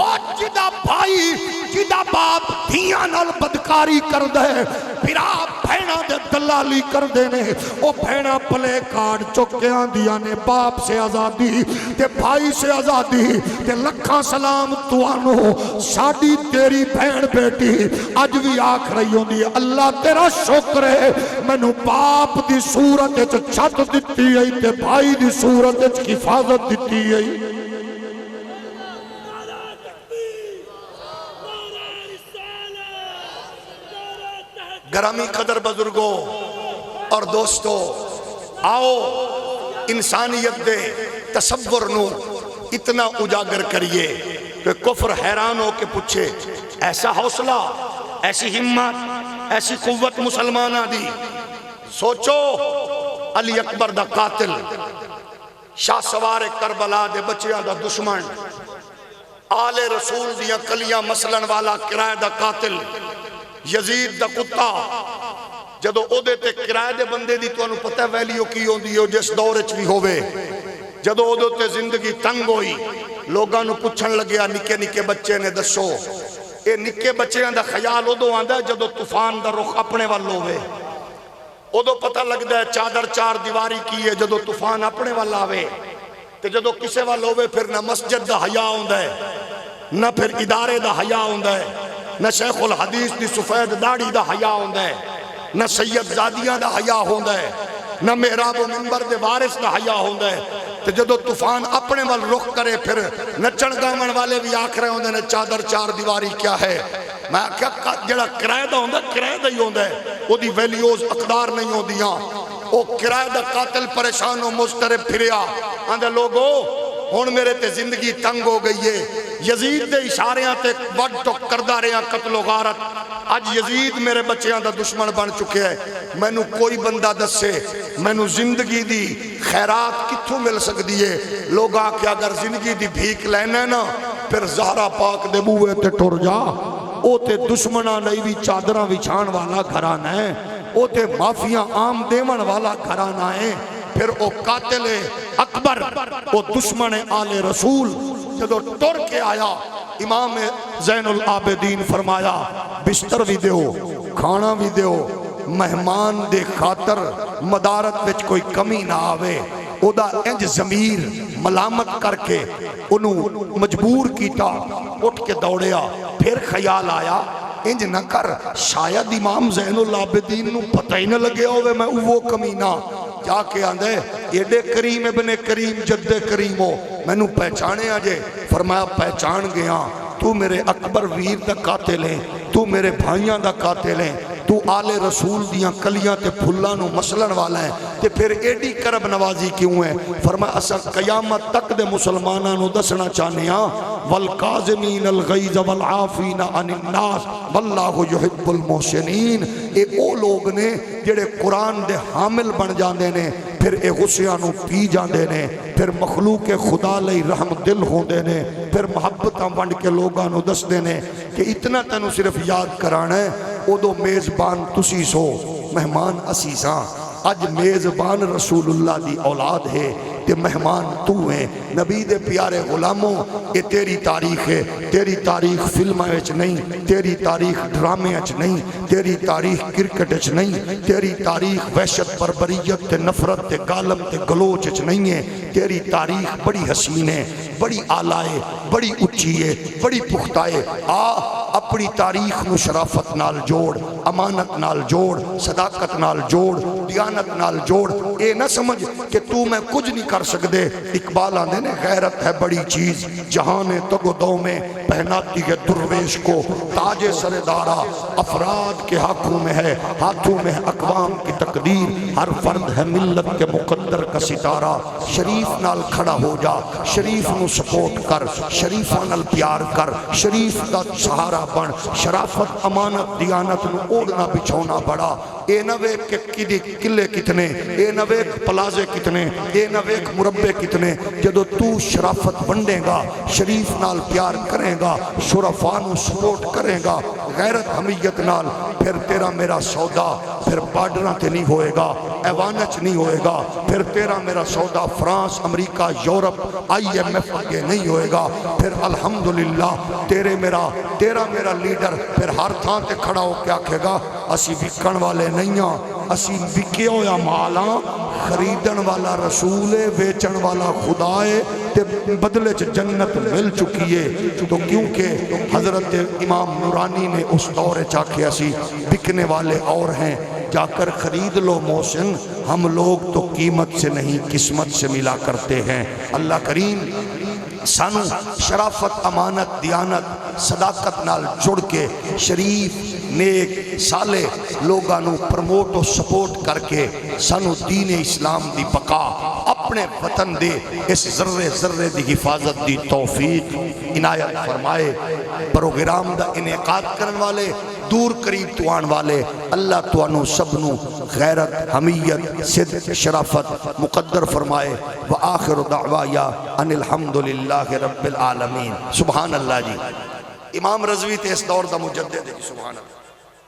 اور جدہ بھائی جدہ باپ دھیاں نال بدکاری کر دے، پھر آپ بھینا دے دلالی کر دینے، او بھینا پلے کارڈ چکیاں دیا نے باپ سے آزادی تے بھائی سے آزادی تے لکھاں سلام توانو ساڑی تیری بھین بیٹی اج بھی آکھ رہی ہوں دی اللہ تیرا شکر ہے میں نو باپ دی صورت چھت دیتی ہے تے بھائی دی صورت حفاظت دیتی ہے۔ گرامی قدر بزرگوں اور دوستو، آؤ انسانیت دے تصور نو اتنا اجاگر کریے کہ کفر حیران ہو کے پوچھے ایسا حوصلہ، ایسی ہمت، ایسی قوت مسلمانہ دی۔ سوچو علی اکبر دا قاتل، شاہ سوار کربلا دے بچیاں دا دشمن، آل رسول دیا کلیاں مسلن والا کرائے دا قاتل، یزید دا کتا، جدو او دے تے کرائے دے بندے دی تو انہوں پتہ ویلیو کی ہوں دیو جس دورچ بھی ہوئے، جدو او دے تے زندگی تنگ ہوئی، لوگاں نو پچھن لگیا نکے نکے بچے نے دسو، اے نکے بچے دا خیال او دو آندہ جدو طوفان دا رخ اپنے والو ہوئے، او دو پتہ لگ دا ہے چادر چار دیواری کی ہے جدو طوفان اپنے والا ہوئے، تے جدو کسے والو ہوئے پھر نہ مسجد دا حیاء ہوندہ ہے، نہ پھر ادارے دا حیاء ہوندہ ہے، نہ شیخ الحدیث دی سفید داڑی دا حیاء ہوندہ ہے، نہ سید زادیاں دا حیاء ہوندہ ہے، نہ محراب و منبر دے وارث دا حیاء ہوندہ ہے۔ تو جدو طوفان اپنے وال رخ کرے پھر نچن گامن والے بھی آکھ رہے ہوندے نے چادر چار دیواری کیا ہے۔ میں کیا جڑا کرائے دا ہوندہ کرائے دا ہی ہوندہ ہے، وہ دی ویلیوز اقدار نہیں ہوندیاں، وہ کرائے دا قاتل پریشان و مسترب پھریا آندھے لوگو ہون میرے تے زندگی تنگ ہو گئی ہے، یزید دے اشاریاں تے وڈ ٹک کردہ رہیاں قتل و غارت، آج یزید میرے بچیاں دا دشمن بن چکے ہیں، میں نو کوئی بندہ دسے میں نو زندگی دی خیرات کتھوں مل سکتی ہے۔ لوگ آکے اگر زندگی دی بھیک لینا ہے نا پھر زہرہ پاک دے بوئے تے ٹر جا، او تے دشمنہ نہیں بھی چادرہ وچھان والا گھرانا ہے، او تے مافیاں عام دیون والا گھرانا ہے، پھر او قاتل اکبر او دشمن آل رسول جدو ٹر کے آیا امام زین العابدین فرمایا بستر بھی دیو کھانا بھی دیو مہمان دے خاطر مدارت وچ کوئی کمی نہ آوے، او دا انج ضمیر ملامت کر کے انہوں مجبور کیتا اٹھ کے دوڑیا، پھر خیال آیا انج نہ کر شاید امام زین العابدین نو پتہ ہی نہ لگے ہوئے میں وہ کمینہ، جا کے آندھے ایڈے کریم ابن کریم جد کریم ہو میں نو پہچانے آجے، فرمایا پہچان گیا تو میرے اکبر ویر دا قاتل ہیں، تو میرے بھائیاں دا قاتل ہیں، تو آل رسول دیاں کلیاں تے پھلانو مسلن والا ہے، تے پھر ایڈی کرب نوازی کیوں ہے؟ فرمایا اسا قیامت تک دے مسلمانانو دسنا چاہنے ہاں والقاظمین الغیظ والعافین عن الناس واللہ یحب المحسنین، اے او لوگ نے جڑے قرآن دے حامل بن جاندے نے، پھر اے غصیانو پی جاندے نے، پھر مخلوق خدا لئی رحم دل ہوندے نے، پھر محبتاں بنڈ کے لوگانو دس دینے کہ اتنا تینو صرف یاد کرانا ہے، او دو میزبان تسی سو مہمان اسیساں، اج میزبان رسول اللہ دی اولاد ہے تے مہمان تو ہیں نبی دے پیارے غلاموں یہ تیری تاریخ ہے تیری تاریخ فلمیں وچ نہیں تیری تاریخ ڈرامے وچ نہیں تیری تاریخ کرکٹ وچ نہیں تیری تاریخ وحشت بربریت تے نفرت تے گالم تے گلوچ وچ نہیں ہے تیری تاریخ بڑی حسین ہے بڑی اعلیٰ ہے بڑی اچھی ہے بڑی پختہ ہے اپنی تاریخ نو شرافت نال جوڑ امانت نال جوڑ صداقت نال جوڑ دیانت نال جوڑ اے نہ سمجھ کہ تو میں کچھ نہیں کر سکتے اقبال آندے نے غیرت ہے بڑی چیز جہان تگ و دو میں پہناتی ہے درویش کو تاج سر دارا افراد کے ہاتھوں میں ہے ہاتھوں میں اقوام کی تقدیر ہر فرد ہے ملت کے مقدر کا ستارہ شریف نال کھڑا ہو جا شریف نو سپورٹ کر شریفاں نال پیار کر شریف دا سہارا بن شرافت امانت دیانت نو اوڑنا بچھونا بڑا اے نہ ویک کہ قلعے کتنے اے نہ ویک پلازے کتنے اے نہ ویک مربے کتنے جدو تو شرافت بنڈے گا شریف نال پیار کرے گا شرفاء نو سپورٹ کرے گا غیرت حمیت نال پھر تیرا میرا سودا پھر بارڈراں تے نہیں ہوئے گا ایوانچ نہیں ہوئے گا پھر تیرا میرا سودا فرانس امریکہ یورپ IMF کے نہیں ہوئے گا پھر الحمدللہ تیرا میرا لیڈر پھر ہر تھان تے کھڑا ہو کے آکھے گا اسی وکن والے نہیں ہاں اسی وکے ہویا مالاں خریدن والا رسول ہے ویچن والا خدا ہے تے بدلے چ جنت مل چکی ہے تو کیونکہ حضرت امام نورانی نے اس دور چاکھے اسی بکنے والے اور ہیں جا کر خرید لو محسن ہم لوگ تو قیمت سے نہیں قسمت سے ملا کرتے ہیں اللہ کریم سانو شرافت امانت دیانت صداقت نال جڑ کے شریف نیک سالے لوگانو پرموٹ و سپورٹ کر کے سانو دین اسلام دی بقا اپنے وطن دے اس ذرے ذرے دی حفاظت دی توفیق عنایت فرمائے پروگرام دا انعقاد کرن والے دور قریب تو آن والے اللہ تو انو سبنو غیرت حمیت صدق شرافت مقدر فرمائے وآخر دعوایا ان الحمدللہ رب العالمین سبحان اللہ جی امام رضوی تے اس دور دا مجدد ہے سبحان اللہ